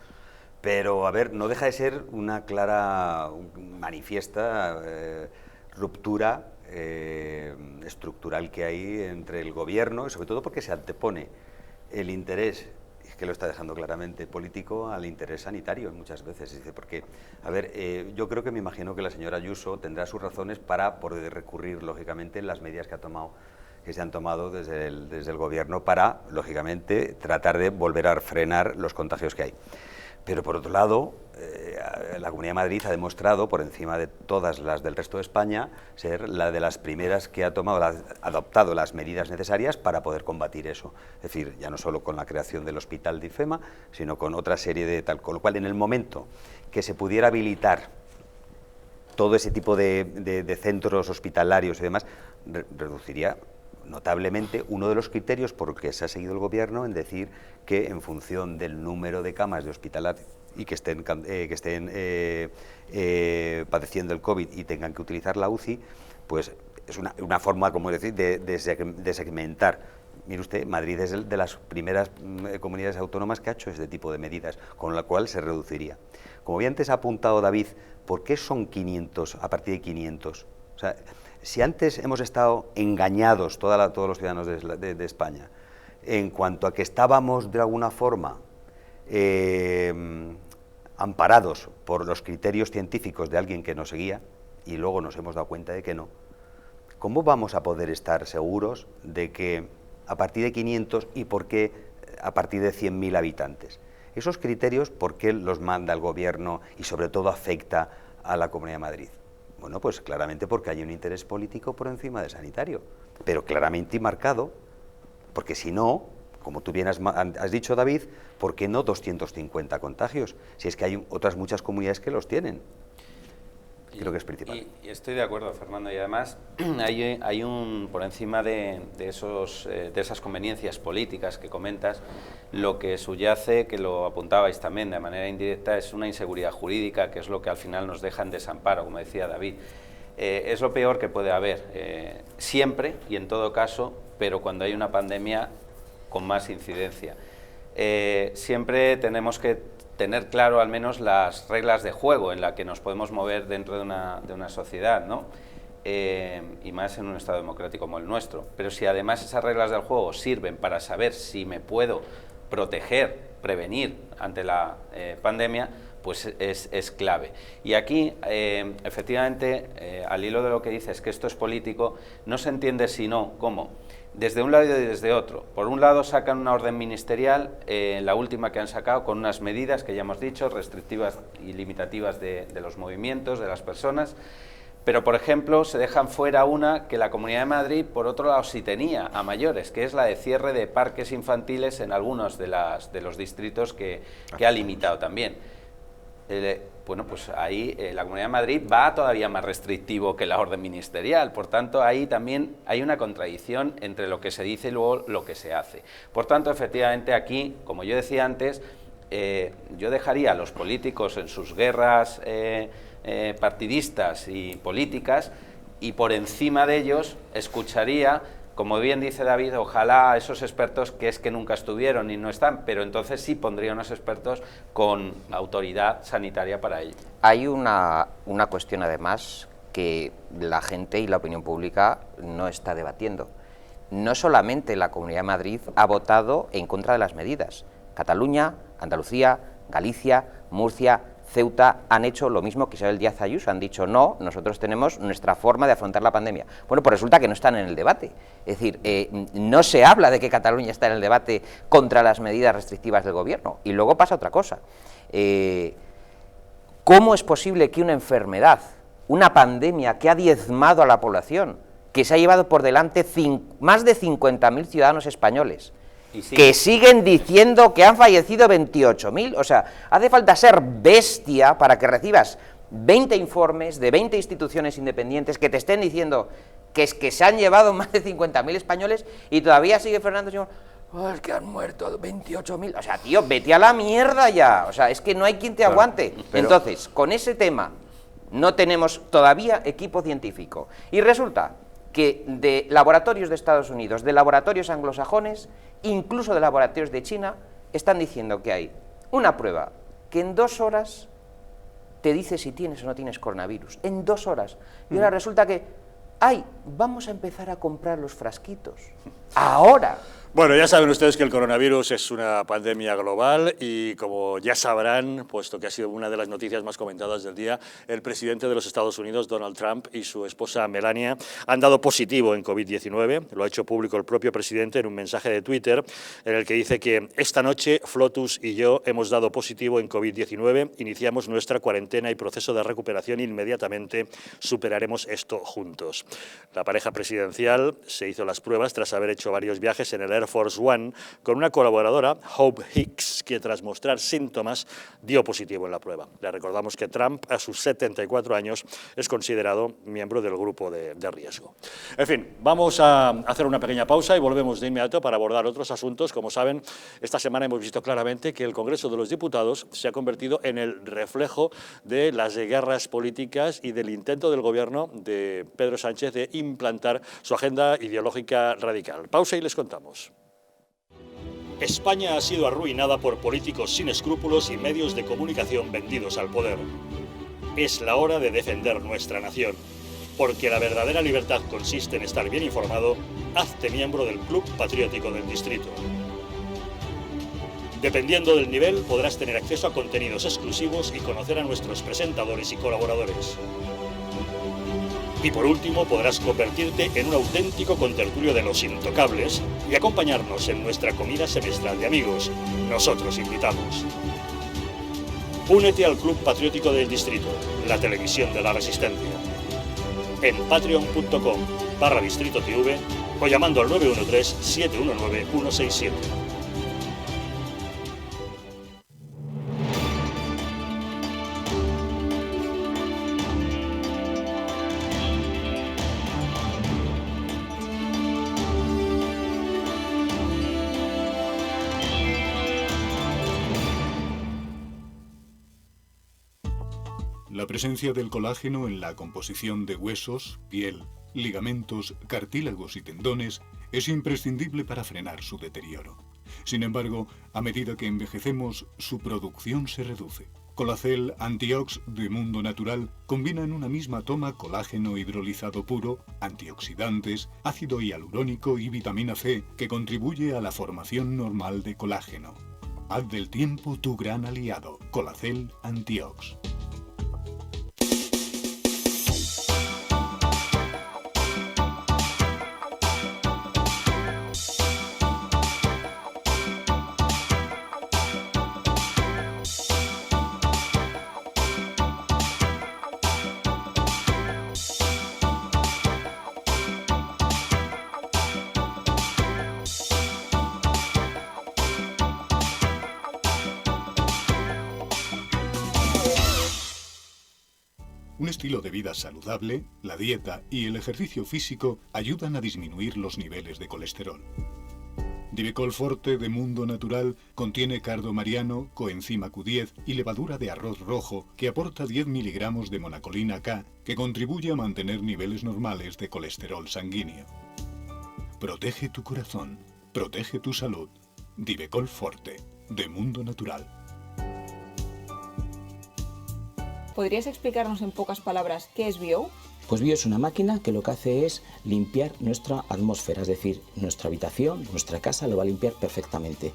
Pero, a ver, no deja de ser una clara, manifiesta ruptura estructural que hay entre el gobierno, y sobre todo porque se antepone el interés, que lo está dejando claramente político, al interés sanitario muchas veces. Porque, a ver, yo creo que me imagino que la señora Ayuso tendrá sus razones para poder recurrir, lógicamente, en las medidas que se han tomado desde el gobierno para, lógicamente, tratar de volver a frenar los contagios que hay. Pero, por otro lado, la Comunidad de Madrid ha demostrado, por encima de todas las del resto de España, ser la de las primeras que ha adoptado las medidas necesarias para poder combatir eso. Es decir, ya no solo con la creación del hospital de IFEMA, sino con otra serie de tal. Con lo cual, en el momento que se pudiera habilitar todo ese tipo de centros hospitalarios y demás, reduciría notablemente uno de los criterios por que se ha seguido el Gobierno en decir que en función del número de camas de hospital y que estén padeciendo el COVID y tengan que utilizar la UCI, pues es una forma, como decir, de segmentar. Mire usted, Madrid es de las primeras comunidades autónomas que ha hecho este tipo de medidas, con la cual se reduciría. Como bien antes ha apuntado David, ¿por qué son 500 a partir de 500? O sea, si antes hemos estado engañados, todos los ciudadanos de España, en cuanto a que estábamos de alguna forma amparados por los criterios científicos de alguien que nos seguía, y luego nos hemos dado cuenta de que no, ¿cómo vamos a poder estar seguros de que a partir de 500 y por qué a partir de 100.000 habitantes? Esos criterios, ¿por qué los manda el Gobierno y sobre todo afecta a la Comunidad de Madrid? Bueno, pues claramente porque hay un interés político por encima del sanitario, pero claramente marcado, porque si no, como tú bien has dicho, David, ¿por qué no 250 contagios? Si es que hay otras muchas comunidades que los tienen. Creo que es principal. Y estoy de acuerdo, Fernando, y además hay por encima de esas conveniencias políticas que comentas, lo que subyace, que lo apuntabais también de manera indirecta, es una inseguridad jurídica, que es lo que al final nos deja en desamparo, como decía David. Es lo peor que puede haber, siempre y en todo caso, pero cuando hay una pandemia con más incidencia. Siempre tenemos que tener claro al menos las reglas de juego en las que nos podemos mover dentro de una sociedad, ¿no? Y más en un Estado democrático como el nuestro. Pero si además esas reglas del juego sirven para saber si me puedo proteger, prevenir ante la pandemia, pues es clave. Y aquí, efectivamente, al hilo de lo que dices, que esto es político, no se entiende sino cómo. Desde un lado y desde otro. Por un lado sacan una orden ministerial, la última que han sacado, con unas medidas que ya hemos dicho, restrictivas y limitativas de los movimientos de las personas, pero por ejemplo se dejan fuera una que la Comunidad de Madrid por otro lado sí tenía a mayores, que es la de cierre de parques infantiles en algunos de los distritos que ha limitado también. Bueno, pues ahí la Comunidad de Madrid va todavía más restrictivo que la orden ministerial, por tanto ahí también hay una contradicción entre lo que se dice y luego lo que se hace. Por tanto, efectivamente aquí, como yo decía antes, yo dejaría a los políticos en sus guerras partidistas y políticas, y por encima de ellos escucharía, como bien dice David, ojalá esos expertos que es que nunca estuvieron y no están, pero entonces sí pondría unos expertos con autoridad sanitaria para ello. Hay una cuestión además que la gente y la opinión pública no está debatiendo. No solamente la Comunidad de Madrid ha votado en contra de las medidas. Cataluña, Andalucía, Galicia, Murcia, Ceuta han hecho lo mismo que Isabel Díaz Ayuso, han dicho no, nosotros tenemos nuestra forma de afrontar la pandemia. Bueno, pues resulta que no están en el debate, es decir, no se habla de que Cataluña está en el debate contra las medidas restrictivas del Gobierno, y luego pasa otra cosa. ¿Cómo es posible que una enfermedad, una pandemia que ha diezmado a la población, que se ha llevado por delante más de 50.000 ciudadanos españoles, que siguen diciendo que han fallecido 28.000, o sea, hace falta ser bestia para que recibas 20 informes de 20 instituciones independientes que te estén diciendo que es que se han llevado más de 50.000 españoles y todavía sigue Fernando Simón, oh, es que han muerto 28.000, o sea, tío, vete a la mierda ya, o sea, es que no hay quien te aguante. Pero entonces, con ese tema no tenemos todavía equipo científico y resulta que de laboratorios de Estados Unidos, de laboratorios anglosajones, incluso de laboratorios de China, están diciendo que hay una prueba que en 2 horas te dice si tienes o no tienes coronavirus, en 2 horas. Y ahora resulta que, vamos a empezar a comprar los frasquitos, ahora. Bueno, ya saben ustedes que el coronavirus es una pandemia global y como ya sabrán, puesto que ha sido una de las noticias más comentadas del día, el presidente de los Estados Unidos, Donald Trump, y su esposa Melania han dado positivo en COVID-19. Lo ha hecho público el propio presidente en un mensaje de Twitter en el que dice que esta noche Flotus y yo hemos dado positivo en COVID-19, iniciamos nuestra cuarentena y proceso de recuperación e inmediatamente superaremos esto juntos. La pareja presidencial se hizo las pruebas tras haber hecho varios viajes en el Air Force One con una colaboradora, Hope Hicks, que tras mostrar síntomas dio positivo en la prueba. Le recordamos que Trump, a sus 74 años, es considerado miembro del grupo de riesgo. En fin, vamos a hacer una pequeña pausa y volvemos de inmediato para abordar otros asuntos. Como saben, esta semana hemos visto claramente que el Congreso de los Diputados se ha convertido en el reflejo de las guerras políticas y del intento del gobierno de Pedro Sánchez de implantar su agenda ideológica radical. Pausa y les contamos. España ha sido arruinada por políticos sin escrúpulos y medios de comunicación vendidos al poder. Es la hora de defender nuestra nación. Porque la verdadera libertad consiste en estar bien informado, hazte miembro del Club Patriótico del Distrito. Dependiendo del nivel, podrás tener acceso a contenidos exclusivos y conocer a nuestros presentadores y colaboradores. Y por último, podrás convertirte en un auténtico contertulio de los intocables y acompañarnos en nuestra comida semestral de amigos. Nosotros invitamos. Únete al Club Patriótico del Distrito, la televisión de la resistencia. En patreon.com/distritotv o llamando al 913-719-167. La presencia del colágeno en la composición de huesos, piel, ligamentos, cartílagos y tendones es imprescindible para frenar su deterioro. Sin embargo, a medida que envejecemos, su producción se reduce. Colacel Antiox de Mundo Natural combina en una misma toma colágeno hidrolizado puro, antioxidantes, ácido hialurónico y vitamina C que contribuye a la formación normal de colágeno. Haz del tiempo tu gran aliado. Colacel Antiox. Un estilo de vida saludable, la dieta y el ejercicio físico ayudan a disminuir los niveles de colesterol. Divecol Forte de Mundo Natural contiene cardo mariano, coenzima Q10 y levadura de arroz rojo que aporta 10 miligramos de monacolina K que contribuye a mantener niveles normales de colesterol sanguíneo. Protege tu corazón, protege tu salud. Divecol Forte de Mundo Natural. ¿Podrías explicarnos en pocas palabras qué es Bio? Pues Bio es una máquina que lo que hace es limpiar nuestra atmósfera, es decir, nuestra habitación, nuestra casa lo va a limpiar perfectamente.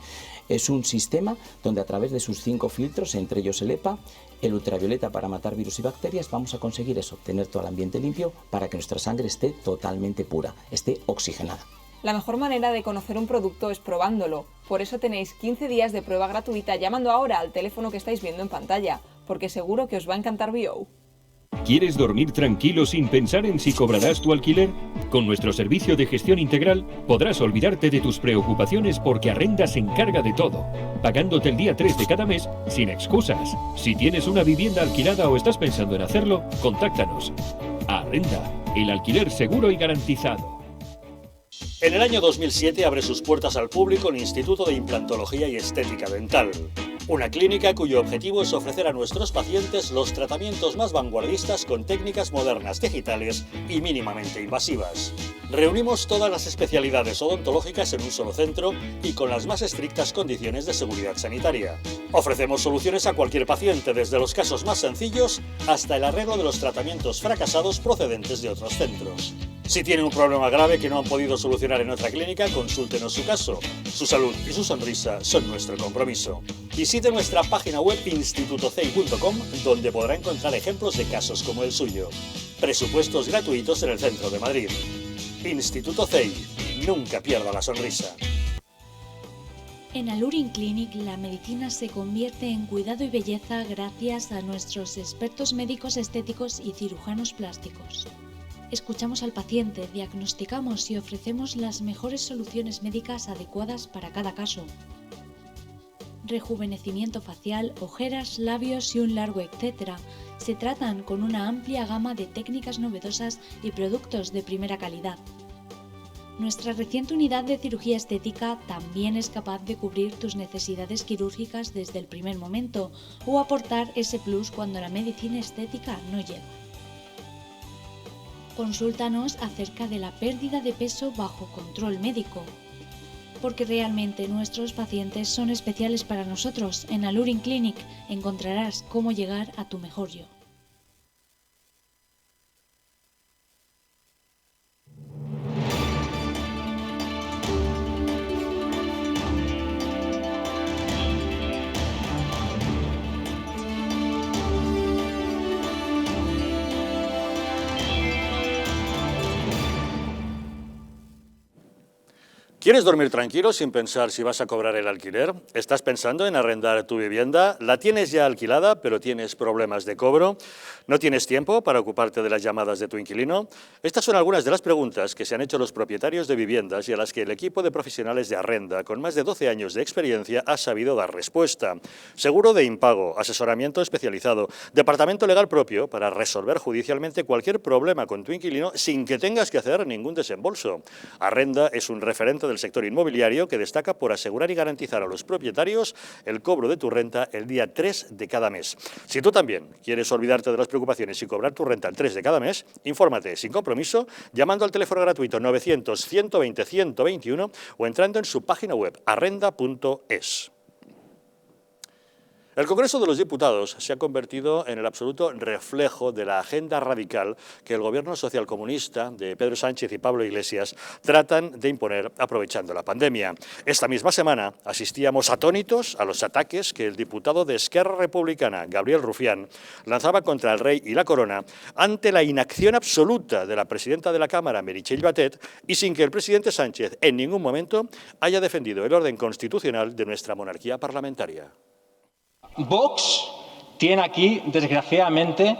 Es un sistema donde a través de sus 5 filtros, entre ellos el EPA, el ultravioleta para matar virus y bacterias, vamos a conseguir eso, tener todo el ambiente limpio para que nuestra sangre esté totalmente pura, esté oxigenada. La mejor manera de conocer un producto es probándolo. Por eso tenéis 15 días de prueba gratuita llamando ahora al teléfono que estáis viendo en pantalla, porque seguro que os va a encantar Bio. ¿Quieres dormir tranquilo sin pensar en si cobrarás tu alquiler? Con nuestro servicio de gestión integral podrás olvidarte de tus preocupaciones porque Arrenda se encarga de todo, pagándote el día 3 de cada mes sin excusas. Si tienes una vivienda alquilada o estás pensando en hacerlo, contáctanos. Arrenda, el alquiler seguro y garantizado. En el año 2007 abre sus puertas al público el Instituto de Implantología y Estética Dental, una clínica cuyo objetivo es ofrecer a nuestros pacientes los tratamientos más vanguardistas con técnicas modernas digitales y mínimamente invasivas. Reunimos todas las especialidades odontológicas en un solo centro y con las más estrictas condiciones de seguridad sanitaria. Ofrecemos soluciones a cualquier paciente, desde los casos más sencillos hasta el arreglo de los tratamientos fracasados procedentes de otros centros. Si tienen un problema grave que no han podido solucionar en otra clínica, consúltenos su caso. Su salud y su sonrisa son nuestro compromiso. Visite nuestra página web institutocei.com, donde podrá encontrar ejemplos de casos como el suyo. Presupuestos gratuitos en el centro de Madrid. Instituto CEI. Nunca pierda la sonrisa. En Alurin Clinic la medicina se convierte en cuidado y belleza gracias a nuestros expertos médicos estéticos y cirujanos plásticos. Escuchamos al paciente, diagnosticamos y ofrecemos las mejores soluciones médicas adecuadas para cada caso. Rejuvenecimiento facial, ojeras, labios y un largo etcétera se tratan con una amplia gama de técnicas novedosas y productos de primera calidad. Nuestra reciente unidad de cirugía estética también es capaz de cubrir tus necesidades quirúrgicas desde el primer momento o aportar ese plus cuando la medicina estética no llega. Consúltanos acerca de la pérdida de peso bajo control médico, porque realmente nuestros pacientes son especiales para nosotros. En Alurin Clinic encontrarás cómo llegar a tu mejor yo. ¿Quieres dormir tranquilo sin pensar si vas a cobrar el alquiler? ¿Estás pensando en arrendar tu vivienda? ¿La tienes ya alquilada, pero tienes problemas de cobro? ¿No tienes tiempo para ocuparte de las llamadas de tu inquilino? Estas son algunas de las preguntas que se han hecho los propietarios de viviendas y a las que el equipo de profesionales de Arrenda, con más de 12 años de experiencia, ha sabido dar respuesta. Seguro de impago, asesoramiento especializado, departamento legal propio para resolver judicialmente cualquier problema con tu inquilino sin que tengas que hacer ningún desembolso. Arrenda es un referente del sector inmobiliario que destaca por asegurar y garantizar a los propietarios el cobro de tu renta el día 3 de cada mes. Si tú también quieres olvidarte de las preocupaciones y cobrar tu renta el 3 de cada mes, infórmate sin compromiso llamando al teléfono gratuito 900-120-121 o entrando en su página web arrenda.es. El Congreso de los Diputados se ha convertido en el absoluto reflejo de la agenda radical que el gobierno socialcomunista de Pedro Sánchez y Pablo Iglesias tratan de imponer aprovechando la pandemia. Esta misma semana asistíamos atónitos a los ataques que el diputado de Esquerra Republicana, Gabriel Rufián, lanzaba contra el rey y la corona ante la inacción absoluta de la presidenta de la Cámara, Meritxell Batet, y sin que el presidente Sánchez en ningún momento haya defendido el orden constitucional de nuestra monarquía parlamentaria. Vox tiene aquí, desgraciadamente,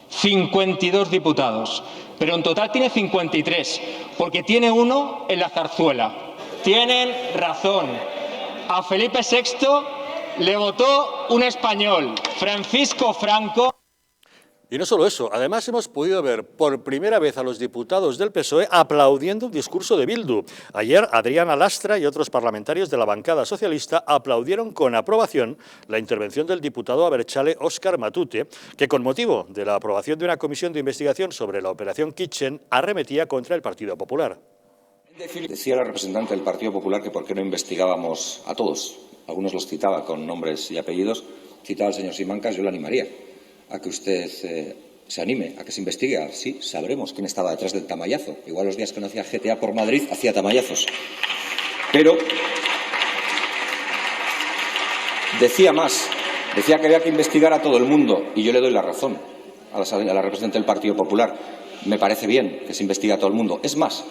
52 diputados, pero en total tiene 53, porque tiene uno en la zarzuela. Tienen razón. A Felipe VI le votó un español, Francisco Franco. Y no solo eso, además hemos podido ver por primera vez a los diputados del PSOE aplaudiendo un discurso de Bildu. Ayer Adriana Lastra y otros parlamentarios de la bancada socialista aplaudieron con aprobación la intervención del diputado abertzale Óscar Matute, que con motivo de la aprobación de una comisión de investigación sobre la operación Kitchen arremetía contra el Partido Popular. Decía la representante del Partido Popular que por qué no investigábamos a todos. Algunos los citaba con nombres y apellidos. Citaba al señor Simancas, yo lo animaría a que usted se anime, a que se investigue. Sí, sabremos quién estaba detrás del tamallazo. Igual los días que no hacía GTA por Madrid, hacía tamayazos. Pero decía más. Decía que había que investigar a todo el mundo. Y yo le doy la razón a la representante del Partido Popular. Me parece bien que se investigue a todo el mundo. Es más,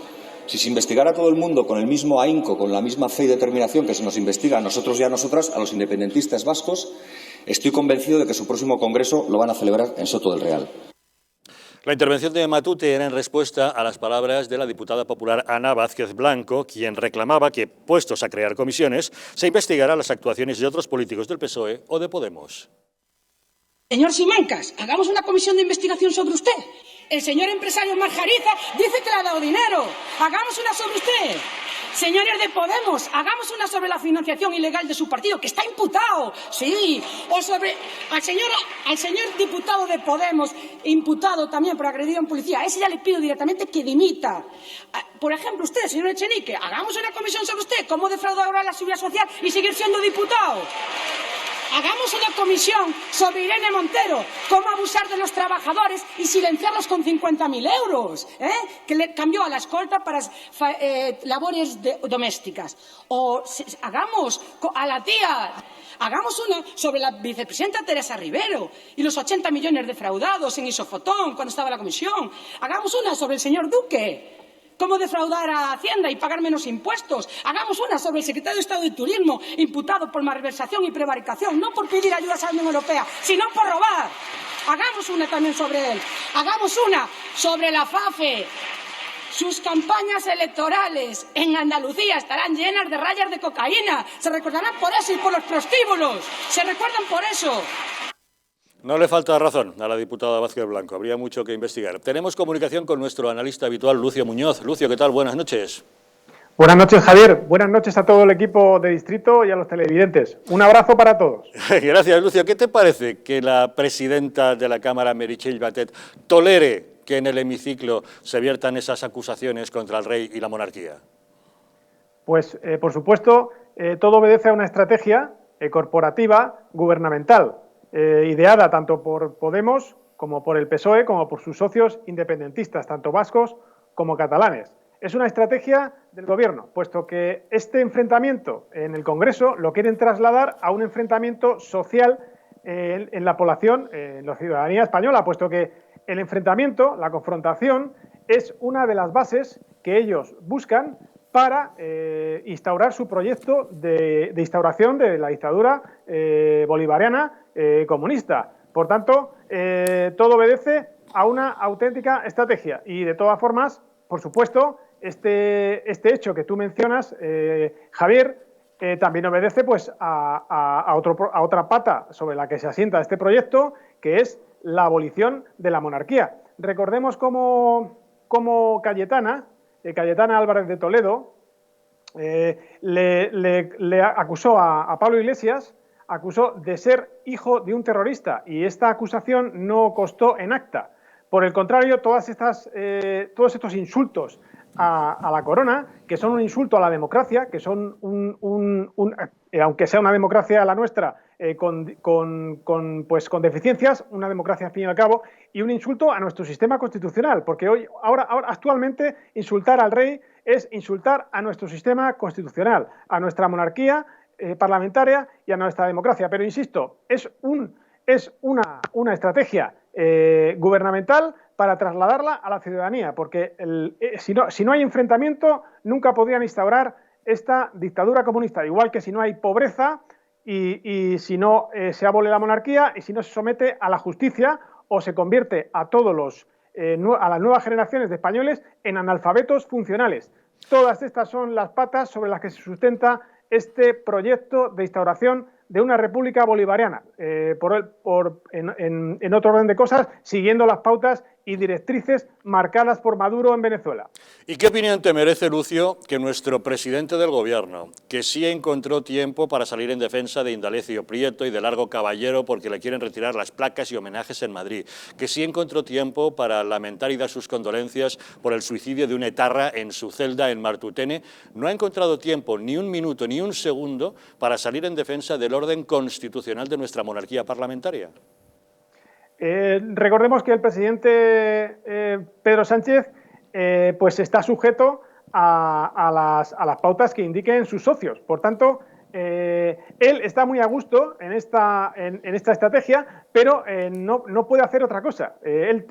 si se investigara a todo el mundo con el mismo ahínco, con la misma fe y determinación que se nos investiga a nosotros y a nosotras, a los independentistas vascos, estoy convencido de que su próximo congreso lo van a celebrar en Soto del Real. La intervención de Matute era en respuesta a las palabras de la diputada popular Ana Vázquez Blanco, quien reclamaba que, puestos a crear comisiones, se investigara las actuaciones de otros políticos del PSOE o de Podemos. Señor Simancas, hagamos una comisión de investigación sobre usted. El señor empresario Marjariza dice que le ha dado dinero. Hagamos una sobre usted. Señores de Podemos, hagamos una sobre la financiación ilegal de su partido, que está imputado, sí. O sobre al señor diputado de Podemos, imputado también por agredir a un policía. A ese ya le pido directamente que dimita. Por ejemplo, usted, señor Echenique, hagamos una comisión sobre usted, cómo defraudar ahora la seguridad social y seguir siendo diputado. Hagamos una comisión sobre Irene Montero, cómo abusar de los trabajadores y silenciarlos con 50.000 euros, que le cambió a la escolta para labores domésticas. O hagamos a la tía, hagamos una sobre la vicepresidenta Teresa Rivero y los 80 millones defraudados en Isofotón cuando estaba la comisión. Hagamos una sobre el señor Duque. ¿Cómo defraudar a Hacienda y pagar menos impuestos? Hagamos una sobre el secretario de Estado de Turismo, imputado por malversación y prevaricación, no por pedir ayudas a la Unión Europea, sino por robar. hagamos una también sobre él. Hagamos una sobre la FAFE. Sus campañas electorales en Andalucía estarán llenas de rayas de cocaína. Se recordarán por eso y por los prostíbulos. Se recuerdan por eso. No le falta razón a la diputada Vázquez Blanco, habría mucho que investigar. Tenemos comunicación con nuestro analista habitual, Lucio Muñoz. Lucio, ¿qué tal? Buenas noches. Buenas noches, Javier. Buenas noches a todo el equipo de Distrito y a los televidentes. Un abrazo para todos. Gracias, Lucio. ¿Qué te parece que la presidenta de la Cámara, Meritxell Batet, tolere que en el hemiciclo se viertan esas acusaciones contra el rey y la monarquía? Pues, por supuesto, todo obedece a una estrategia corporativa gubernamental, ideada tanto por Podemos como por el PSOE, como por sus socios independentistas, tanto vascos como catalanes. Es una estrategia del Gobierno, puesto que este enfrentamiento en el Congreso lo quieren trasladar a un enfrentamiento social en la población, en la ciudadanía española, puesto que el enfrentamiento, la confrontación, es una de las bases que ellos buscan para instaurar su proyecto de instauración de la dictadura bolivariana comunista. Por tanto, todo obedece a una auténtica estrategia y, de todas formas, por supuesto, este hecho que tú mencionas, Javier, también obedece pues, a otra pata sobre la que se asienta este proyecto, que es la abolición de la monarquía. Recordemos cómo Cayetana Álvarez de Toledo le acusó a Pablo Iglesias, acusó de ser hijo de un terrorista, y esta acusación no constó en acta. Por el contrario, todos estos insultos a la corona, que son un insulto a la democracia, que son aunque sea una democracia la nuestra, con deficiencias, una democracia al fin y al cabo, y un insulto a nuestro sistema constitucional, porque actualmente insultar al rey es insultar a nuestro sistema constitucional, a nuestra monarquía parlamentaria y a nuestra democracia. Pero insisto, es una estrategia gubernamental para trasladarla a la ciudadanía, porque si no hay enfrentamiento, nunca podrían instaurar esta dictadura comunista, igual que si no hay pobreza y si no se abole la monarquía y si no se somete a la justicia o se convierte a las nuevas generaciones de españoles en analfabetos funcionales. Todas estas son las patas sobre las que se sustenta este proyecto de instauración de una república bolivariana, en otro orden de cosas, siguiendo las pautas y directrices marcadas por Maduro en Venezuela. ¿Y qué opinión te merece, Lucio, que nuestro presidente del Gobierno, que sí encontró tiempo para salir en defensa de Indalecio Prieto y de Largo Caballero porque le quieren retirar las placas y homenajes en Madrid, que sí encontró tiempo para lamentar y dar sus condolencias por el suicidio de un etarra en su celda en Martutene, no ha encontrado tiempo, ni un minuto, ni un segundo, para salir en defensa del orden constitucional de nuestra monarquía parlamentaria? Recordemos que el presidente Pedro Sánchez pues está sujeto a las pautas que indiquen sus socios. Por tanto, él está muy a gusto en esta estrategia, pero no puede hacer otra cosa. Él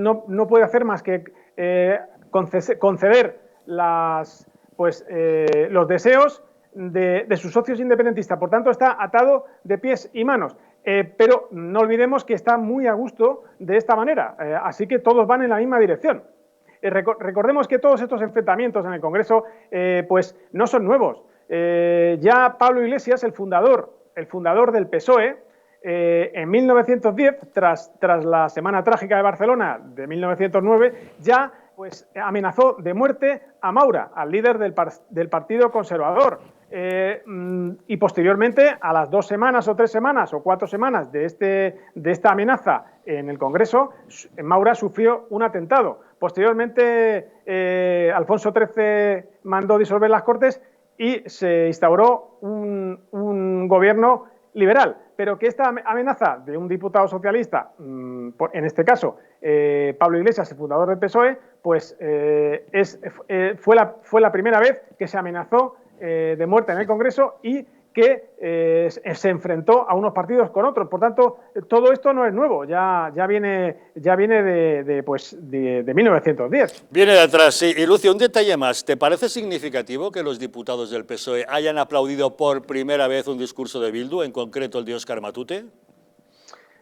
no puede hacer más que conceder los deseos de sus socios independentistas. Por tanto, está atado de pies y manos. Pero no olvidemos que está muy a gusto de esta manera, así que todos van en la misma dirección. Recordemos que todos estos enfrentamientos en el Congreso pues no son nuevos. Ya Pablo Iglesias, el fundador del PSOE, en 1910, tras la Semana Trágica de Barcelona de 1909, ya pues amenazó de muerte a Maura, al líder del Partido Conservador. Y posteriormente, a las 2 semanas o 3 semanas o 4 semanas de esta amenaza en el Congreso, Maura sufrió un atentado. Posteriormente, Alfonso XIII mandó disolver las Cortes y se instauró un gobierno liberal. Pero que esta amenaza de un diputado socialista, en este caso Pablo Iglesias, el fundador del PSOE, pues fue la primera vez que se amenazó de muerte en el Congreso y que se enfrentó a unos partidos con otros. Por tanto, todo esto no es nuevo, ya viene de 1910. Viene de atrás, sí. Y Lucio, un detalle más. ¿Te parece significativo que los diputados del PSOE hayan aplaudido por primera vez un discurso de Bildu, en concreto el de Óscar Matute?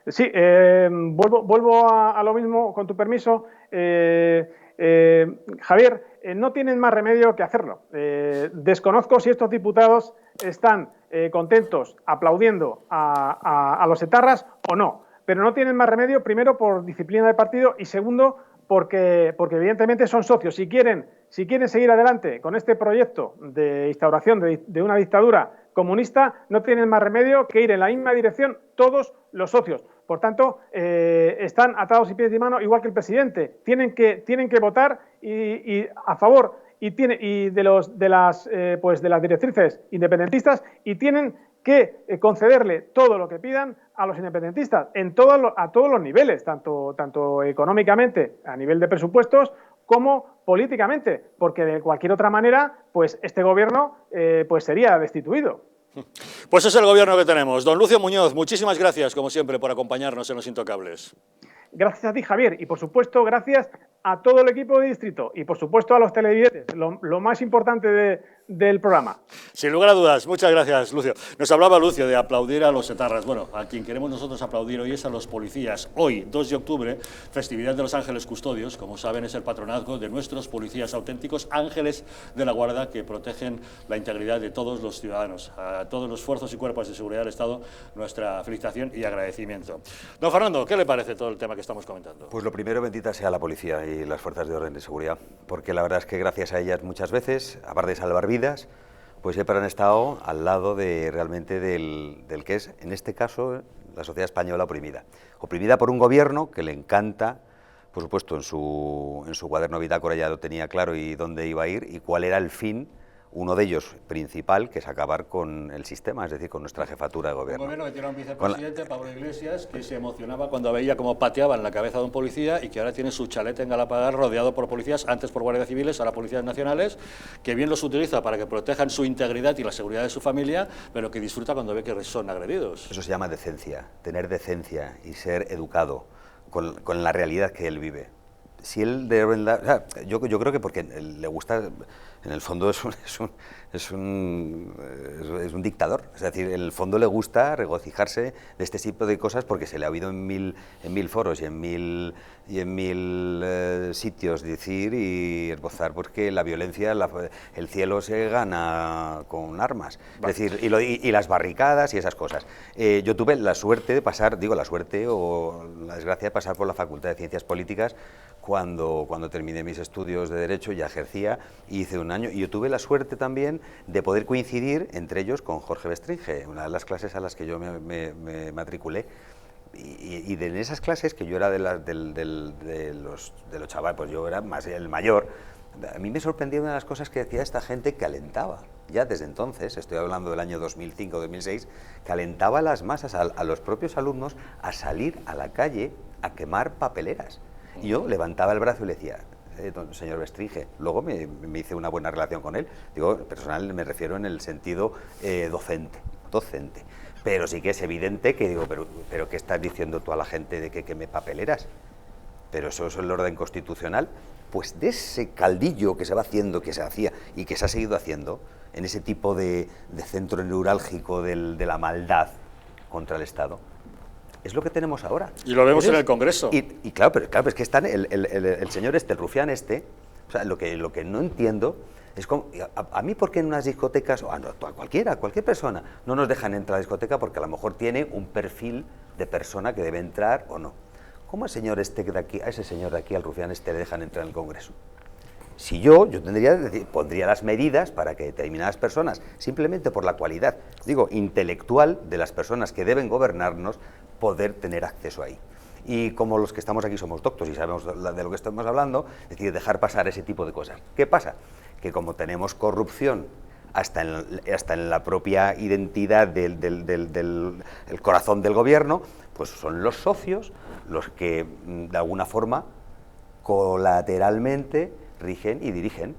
Sí, vuelvo a lo mismo, con tu permiso. Javier, no tienen más remedio que hacerlo. Desconozco si estos diputados están contentos aplaudiendo a los etarras o no, pero no tienen más remedio, primero por disciplina de partido y segundo porque evidentemente son socios. Si quieren seguir adelante con este proyecto de instauración de una dictadura comunista, no tienen más remedio que ir en la misma dirección todos los socios. Por tanto, están atados y pies de mano, igual que el presidente. Tienen que votar y a favor de las directrices independentistas, y tienen que concederle todo lo que pidan a los independentistas a todos los niveles, tanto económicamente, a nivel de presupuestos, como políticamente, porque de cualquier otra manera, pues este gobierno sería destituido. Pues es el gobierno que tenemos. Don Lucio Muñoz, muchísimas gracias, como siempre, por acompañarnos en Los Intocables. Gracias a ti, Javier, y por supuesto gracias a todo el equipo de Distrito y por supuesto a los televidentes, lo más importante del programa. Sin lugar a dudas, muchas gracias, Lucio. Nos hablaba Lucio de aplaudir a los etarras. Bueno, a quien queremos nosotros aplaudir hoy es a los policías. Hoy, 2 de octubre, festividad de los Ángeles Custodios, como saben, es el patronazgo de nuestros policías auténticos, ángeles de la guarda que protegen la integridad de todos los ciudadanos. A todos los fuerzas y cuerpos de seguridad del Estado, nuestra felicitación y agradecimiento. Don Fernando, ¿qué le parece todo el tema que estamos comentando? Pues lo primero, bendita sea la policía y las fuerzas de orden de seguridad, porque la verdad es que gracias a ellas muchas veces, aparte de salvar vidas, pues siempre han estado al lado realmente del que es, en este caso, la sociedad española oprimida por un gobierno que le encanta, por supuesto, en su cuaderno bitácora ya lo tenía claro y dónde iba a ir y cuál era el fin. Uno de ellos principal, que es acabar con el sistema, es decir, con nuestra jefatura de gobierno. Un gobierno que tiene un vicepresidente, Pablo Iglesias, que se emocionaba cuando veía cómo pateaban la cabeza de un policía y que ahora tiene su chalet en Galapagar rodeado por policías, antes por guardias civiles, ahora policías nacionales, que bien los utiliza para que protejan su integridad y la seguridad de su familia, pero que disfruta cuando ve que son agredidos. Eso se llama decencia, tener decencia y ser educado con la realidad que él vive. Si él de verdad, o sea, yo creo que porque le gusta, en el fondo es un dictador, es decir, en el fondo le gusta regocijarse de este tipo de cosas porque se le ha oído en mil foros y en mil sitios decir y esbozar porque la violencia, el cielo se gana con armas, es decir, y las barricadas y esas cosas. Yo tuve la suerte de pasar, la suerte o la desgracia de pasar por la Facultad de Ciencias Políticas cuando terminé mis estudios de Derecho, ya ejercía y hice un año, y yo tuve la suerte también de poder coincidir entre ellos con Jorge Bestringe, una de las clases a las que yo me matriculé, y en esas clases que yo era de los chavales, pues yo era más el mayor, a mí me sorprendía una de las cosas que decía esta gente que alentaba, ya desde entonces, estoy hablando del año 2005-2006, que alentaba a las masas, a los propios alumnos, a salir a la calle a quemar papeleras. Y yo levantaba el brazo y le decía, señor Bestringe, luego me hice una buena relación con él, personal me refiero en el sentido docente, pero sí que es evidente que digo, pero ¿qué estás diciendo tú a la gente de que queme papeleras? Pero eso es el orden constitucional. Pues de ese caldillo que se va haciendo, que se hacía y que se ha seguido haciendo, en ese tipo de centro neurálgico de la maldad contra el Estado, es lo que tenemos ahora. Y lo vemos en el Congreso. Y claro, pero es que están el señor el rufián o sea, lo que no entiendo es como, a mí por qué en unas discotecas, o a cualquier persona, no nos dejan entrar a la discoteca porque a lo mejor tiene un perfil de persona que debe entrar o no. ¿Cómo al señor de aquí, a ese señor de aquí, al rufián le dejan entrar en el Congreso? Si yo pondría las medidas para que determinadas personas, simplemente por la cualidad, intelectual de las personas que deben gobernarnos, poder tener acceso ahí. Y como los que estamos aquí somos doctos y sabemos de lo que estamos hablando, es decir, dejar pasar ese tipo de cosas. ¿Qué pasa? Que como tenemos corrupción hasta en la propia identidad del corazón del gobierno, pues son los socios los que de alguna forma colateralmente rigen y dirigen.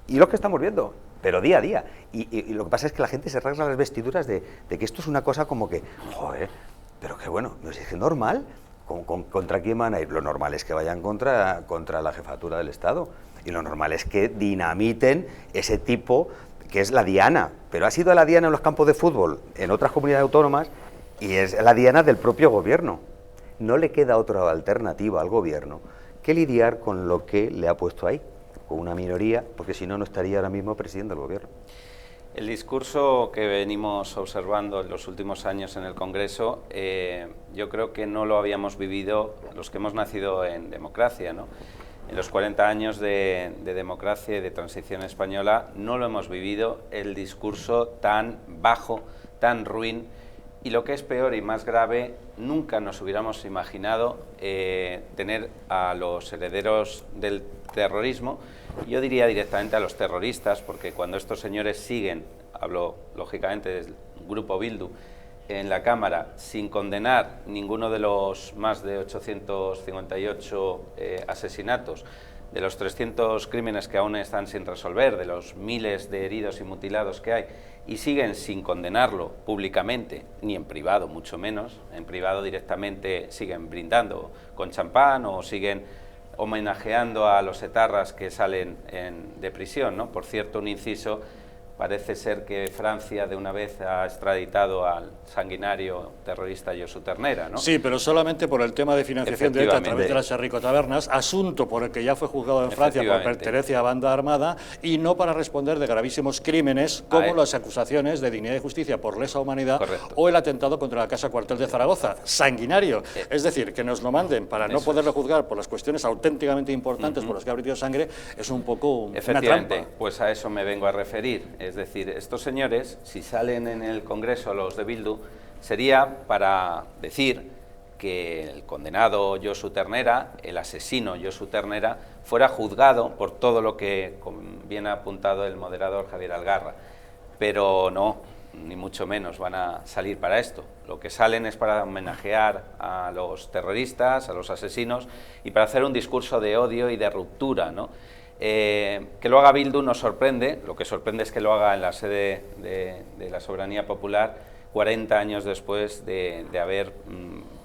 Y lo que estamos viendo, pero día a día. Y lo que pasa es que la gente se rasga las vestiduras de que esto es una cosa como que, joder, pero que bueno, ¿no es normal? ¿Contra quién van a ir? Lo normal es que vayan contra la jefatura del Estado. Y lo normal es que dinamiten ese tipo, que es la diana. Pero ha sido la diana en los campos de fútbol, en otras comunidades autónomas, Y es la diana del propio gobierno. No le queda otra alternativa al gobierno que lidiar con lo que le ha puesto ahí, con una minoría, porque si no, no estaría ahora mismo presidiendo el gobierno. El discurso que venimos observando en los últimos años en el Congreso, yo creo que no lo habíamos vivido los que hemos nacido en democracia, ¿no? En los 40 años de democracia y de transición española no lo hemos vivido, el discurso tan bajo, tan ruin, y lo que es peor y más grave, nunca nos hubiéramos imaginado tener a los herederos del terrorismo, yo diría directamente a los terroristas, porque cuando estos señores siguen, hablo lógicamente del grupo Bildu, en la Cámara sin condenar ninguno de los más de 858 asesinatos, de los 300 crímenes que aún están sin resolver, de los miles de heridos y mutilados que hay, y siguen sin condenarlo públicamente, ni en privado, mucho menos. En privado directamente siguen brindando con champán o siguen homenajeando a los etarras que salen de prisión, ¿no? Por cierto, un inciso, parece ser que Francia de una vez ha extraditado al sanguinario terrorista Josu Ternera, ¿no? Sí, pero solamente por el tema de financiación de ETA a través de las Arricotabernas, asunto por el que ya fue juzgado en Francia por pertenencia a banda armada, y no para responder de gravísimos crímenes como las acusaciones de dignidad y justicia por lesa humanidad o el atentado contra la Casa Cuartel de Zaragoza, sanguinario. Es decir, que nos lo manden para no poderlo juzgar por las cuestiones auténticamente importantes por las que ha vertido sangre, es un poco una trampa. Pues a eso me vengo a referir. Es decir, estos señores, si salen en el Congreso los de Bildu, sería para decir que el condenado Josu Ternera, el asesino Josu Ternera, fuera juzgado por todo lo que bien ha apuntado el moderador Javier Algarra. Pero no, ni mucho menos van a salir para esto. Lo que salen es para homenajear a los terroristas, a los asesinos, y para hacer un discurso de odio y de ruptura, ¿no? Que lo haga Bildu nos sorprende, lo que sorprende es que lo haga en la sede de la soberanía popular 40 años después de haber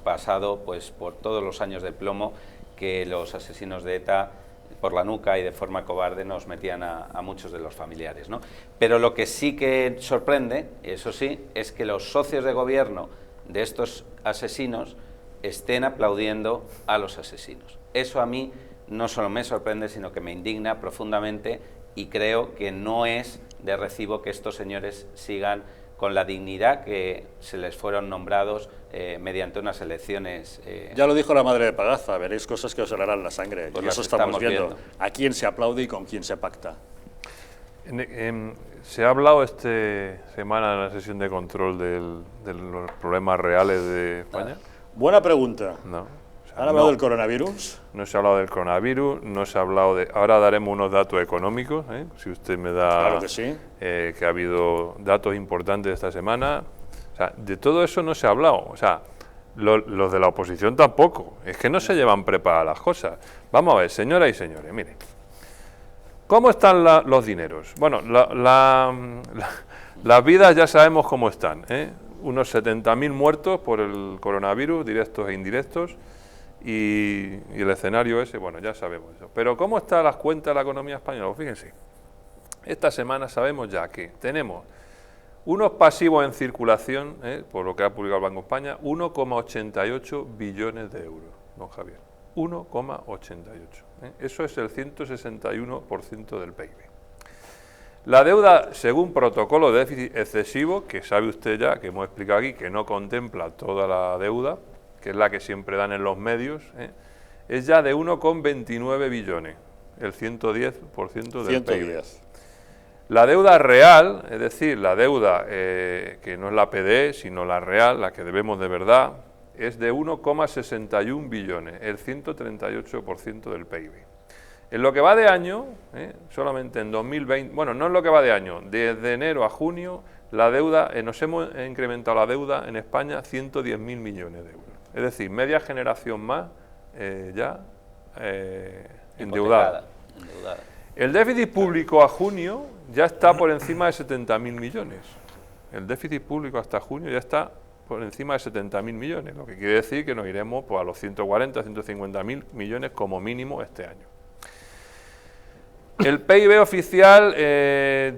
pasado pues, por todos los años de plomo que los asesinos de ETA por la nuca y de forma cobarde nos metían a muchos de los familiares, ¿no? Pero lo que sí que sorprende, eso sí, es que los socios de gobierno de estos asesinos estén aplaudiendo a los asesinos. Eso a mí no solo me sorprende, sino que me indigna profundamente, y creo que no es de recibo que estos señores sigan con la dignidad que se les fueron nombrados mediante unas elecciones. Ya lo dijo la madre de Pagaza, veréis cosas que os helarán la sangre, y eso estamos viendo. A quién se aplaude y con quién se pacta. Se ha hablado esta semana en la sesión de control de los problemas reales de España. Buena pregunta. No. ¿Han hablado del coronavirus? No se ha hablado del coronavirus, no se ha hablado de... Ahora daremos unos datos económicos, si usted me da... Claro que sí. Que ha habido datos importantes esta semana. O sea, de todo eso no se ha hablado. O sea, los de la oposición tampoco. Es que no se llevan preparadas las cosas. Vamos a ver, señoras y señores, mire. ¿Cómo están los dineros? Bueno, las vidas ya sabemos cómo están, Unos 70.000 muertos por el coronavirus, directos e indirectos. Y el escenario ese, bueno, ya sabemos eso. Pero ¿cómo están las cuentas de la economía española? Pues fíjense, esta semana sabemos ya que tenemos unos pasivos en circulación, por lo que ha publicado el Banco de España, 1,88 billones de euros, don Javier. 1,88. Eso es el 161% del PIB. La deuda, según protocolo de déficit excesivo, que sabe usted ya, que hemos explicado aquí, que no contempla toda la deuda, que es la que siempre dan en los medios, es ya de 1,29 billones, el 110% del PIB. La deuda real, es decir, la deuda que no es la PDE, sino la real, la que debemos de verdad, es de 1,61 billones, el 138% del PIB. En lo que va de año, solamente en 2020, bueno, no en lo que va de año, desde enero a junio, la deuda, nos hemos incrementado la deuda en España 110.000 millones de euros. Es decir, media generación más endeudada. El déficit público a junio ya está por encima de 70.000 millones. El déficit público hasta junio ya está por encima de 70.000 millones, lo que quiere decir que nos iremos pues, a los 140, 150.000 millones como mínimo este año. El PIB oficial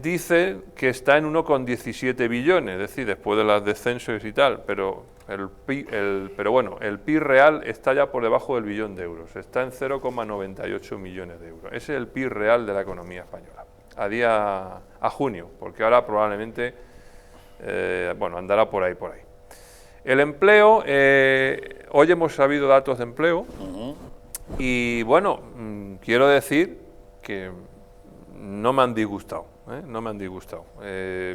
dice que está en 1,17 billones, es decir, después de los descensos y tal, pero el PIB real está ya por debajo del billón de euros, está en 0,98 millones de euros. Ese es el PIB real de la economía española, a junio, porque ahora probablemente, andará por ahí. El empleo, hoy hemos sabido datos de empleo, y bueno, quiero decir que no me han disgustado, no me han disgustado.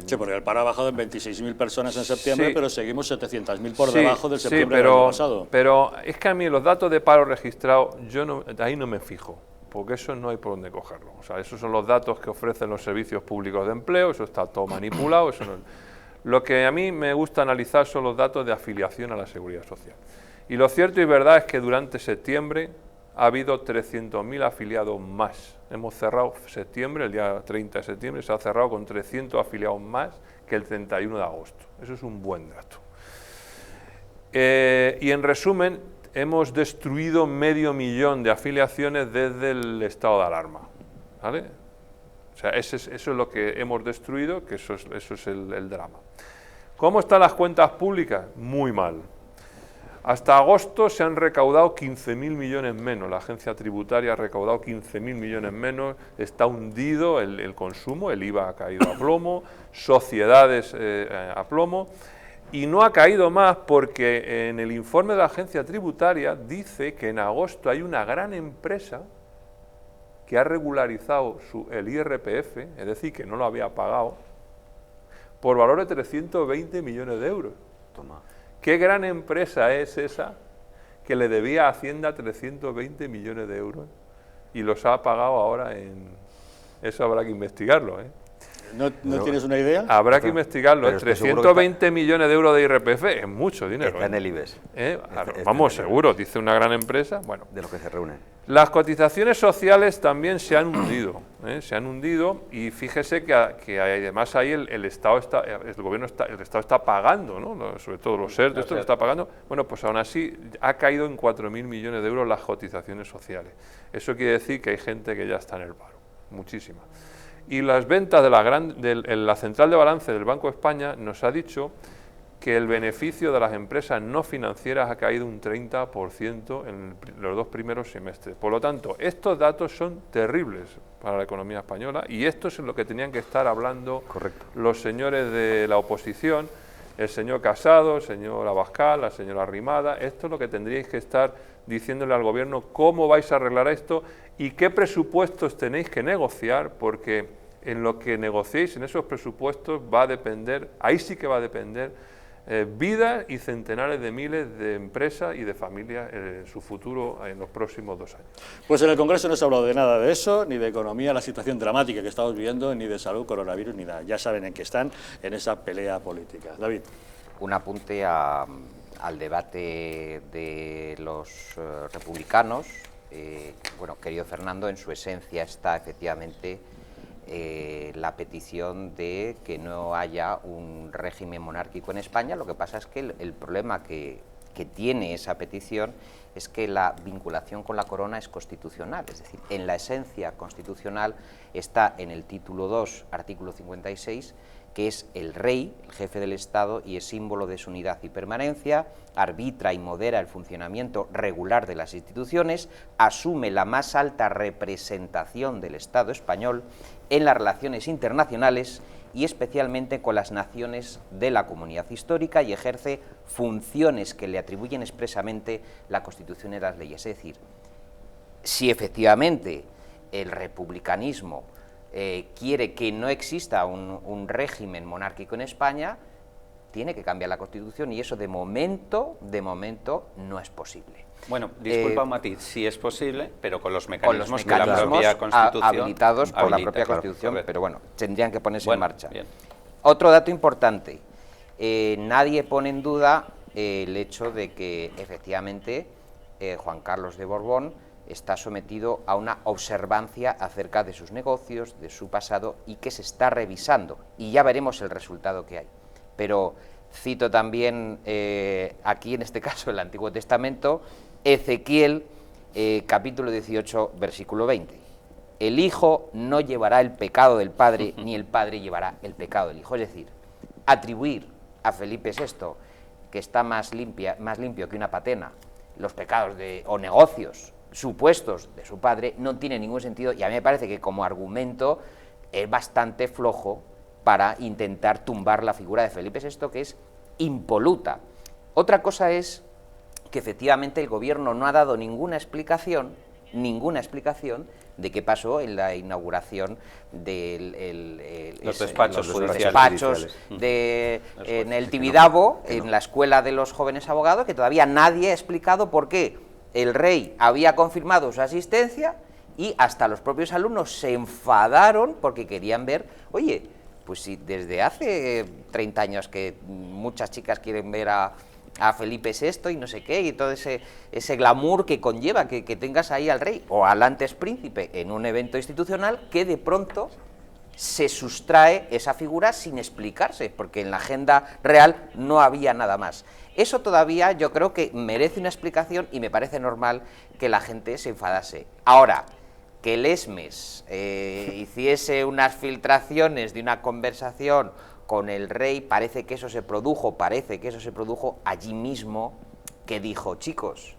Sí, porque el paro ha bajado en 26.000 personas en septiembre, sí, pero seguimos 700.000 por debajo del septiembre sí, del año pasado. Pero es que a mí los datos de paro registrado, ahí no me fijo, porque eso no hay por dónde cogerlo. O sea, esos son los datos que ofrecen los servicios públicos de empleo, eso está todo manipulado. Eso no, lo que a mí me gusta analizar son los datos de afiliación a la Seguridad Social. Y lo cierto y verdad es que durante septiembre ha habido 300.000 afiliados más. Hemos cerrado septiembre, el día 30 de septiembre, se ha cerrado con 300 afiliados más que el 31 de agosto. Eso es un buen dato. Y en resumen, hemos destruido 500.000 de afiliaciones desde el estado de alarma, ¿vale? O sea, eso es lo que hemos destruido, que eso es el drama. ¿Cómo están las cuentas públicas? Muy mal. Hasta agosto se han recaudado 15.000 millones menos, la agencia tributaria ha recaudado 15.000 millones menos, está hundido el consumo, el IVA ha caído a plomo, sociedades a plomo, y no ha caído más porque en el informe de la agencia tributaria dice que en agosto hay una gran empresa que ha regularizado el IRPF, es decir, que no lo había pagado, por valor de 320 millones de euros. Toma. ¿Qué gran empresa es esa que le debía a Hacienda 320 millones de euros y los ha pagado ahora en... Eso habrá que investigarlo, ¿eh? ¿No tienes una idea? Habrá que investigarlo, ¿eh? 320 millones de euros de IRPF es mucho dinero. Está en el IBEX. Vamos, seguro, dice una gran empresa. Bueno, de lo que se reúne. Las cotizaciones sociales también se han hundido, se han hundido, y fíjese que además ahí el Estado está, el Estado está pagando, ¿no? Sobre todo los SER, esto lo está pagando. Bueno, pues aún así ha caído en 4.000 millones de euros las cotizaciones sociales. Eso quiere decir que hay gente que ya está en el paro, muchísima. Y las ventas de la central de balance del Banco de España nos ha dicho que el beneficio de las empresas no financieras ha caído un 30% en los 2 primeros semestres. Por lo tanto, estos datos son terribles para la economía española, y esto es en lo que tenían que estar hablando los señores de la oposición, el señor Casado, el señor Abascal, la señora Arrimada. Esto es lo que tendríais que estar diciéndole al gobierno: cómo vais a arreglar esto y qué presupuestos tenéis que negociar, porque en lo que negociéis en esos presupuestos va a depender, ahí sí que va a depender vidas y centenares de miles de empresas y de familias en su futuro en los próximos 2 años. Pues en el Congreso no se ha hablado de nada de eso, ni de economía, la situación dramática que estamos viviendo, ni de salud, coronavirus, ni nada. Ya saben en qué están, en esa pelea política. David. Un apunte al debate de los republicanos. Bueno, querido Fernando, en su esencia está efectivamente la petición de que no haya un régimen monárquico en España. Lo que pasa es que el problema que tiene esa petición es que la vinculación con la corona es constitucional, es decir, en la esencia constitucional está en el título 2, artículo 56, que es el rey, el jefe del Estado, y es símbolo de su unidad y permanencia, arbitra y modera el funcionamiento regular de las instituciones, asume la más alta representación del Estado español en las relaciones internacionales y especialmente con las naciones de la comunidad histórica, y ejerce funciones que le atribuyen expresamente la Constitución y las leyes. Es decir, si efectivamente el republicanismo quiere que no exista un régimen monárquico en España, tiene que cambiar la Constitución, y eso de momento no es posible. Bueno, disculpa un matiz, sí es posible, pero con los mecanismos que la propia Constitución habilitados por la propia Constitución, correcto. Pero bueno, tendrían que ponerse en marcha. Bien. Otro dato importante, nadie pone en duda el hecho de que efectivamente Juan Carlos de Borbón está sometido a una observancia acerca de sus negocios, de su pasado, y que se está revisando, y ya veremos el resultado que hay. Pero cito también aquí, en este caso, el Antiguo Testamento, Ezequiel, capítulo 18, versículo 20. el hijo no llevará el pecado del padre, ni el padre llevará el pecado del hijo. Es decir, atribuir a Felipe VI, que está más limpio que una patena, los pecados o negocios supuestos de su padre, no tiene ningún sentido, y a mí me parece que como argumento es bastante flojo para intentar tumbar la figura de Felipe VI, que es impoluta. Otra cosa es que efectivamente el gobierno no ha dado ninguna explicación de qué pasó en la inauguración de los despachos en el Tibidabo, en la Escuela de los Jóvenes Abogados, que todavía nadie ha explicado por qué el rey había confirmado su asistencia, y hasta los propios alumnos se enfadaron porque querían ver, oye, pues si desde hace 30 años que muchas chicas quieren ver a Felipe VI y no sé qué, y todo ese glamour que conlleva que tengas ahí al rey o al antes príncipe en un evento institucional, que de pronto se sustrae esa figura sin explicarse, porque en la agenda real no había nada más. Eso todavía yo creo que merece una explicación, y me parece normal que la gente se enfadase. Ahora, que el ESMES hiciese unas filtraciones de una conversación con el rey, parece que eso se produjo allí mismo, que dijo, chicos,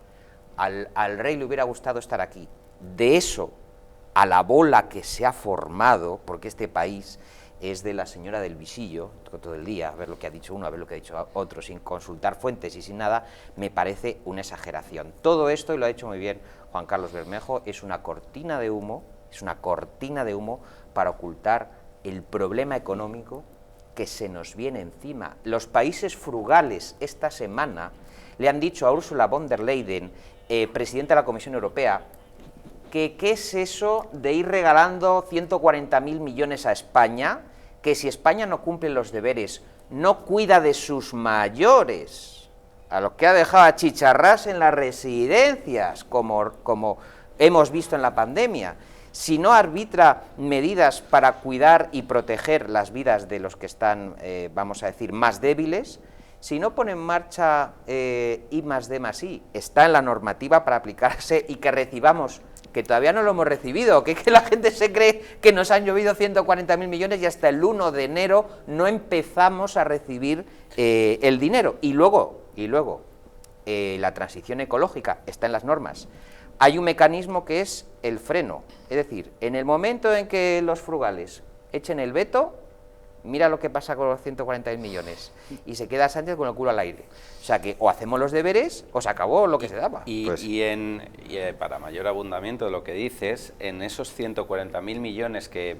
al rey le hubiera gustado estar aquí. De eso a la bola que se ha formado, porque este país es de la señora del visillo, todo el día, a ver lo que ha dicho uno, a ver lo que ha dicho otro, sin consultar fuentes y sin nada, me parece una exageración. Todo esto, y lo ha dicho muy bien Juan Carlos Bermejo, es una cortina de humo para ocultar el problema económico que se nos viene encima. Los países frugales esta semana le han dicho a Ursula von der Leyen, presidenta de la Comisión Europea, que qué es eso de ir regalando 140.000 millones a España, que si España no cumple los deberes, no cuida de sus mayores, a los que ha dejado achicharrarse en las residencias, como hemos visto en la pandemia, si no arbitra medidas para cuidar y proteger las vidas de los que están, vamos a decir, más débiles, si no pone en marcha I+D+I, está en la normativa para aplicarse y que recibamos, que todavía no lo hemos recibido, que la gente se cree que nos han llovido 140.000 millones y hasta el 1 de enero no empezamos a recibir el dinero. Y luego la transición ecológica está en las normas. Hay un mecanismo que es el freno, es decir, en el momento en que los frugales echen el veto, mira lo que pasa con los 140.000 millones, y se queda Sánchez con el culo al aire. O sea que o hacemos los deberes o se acabó lo que se daba. Para mayor abundamiento de lo que dices, en esos 140.000 millones que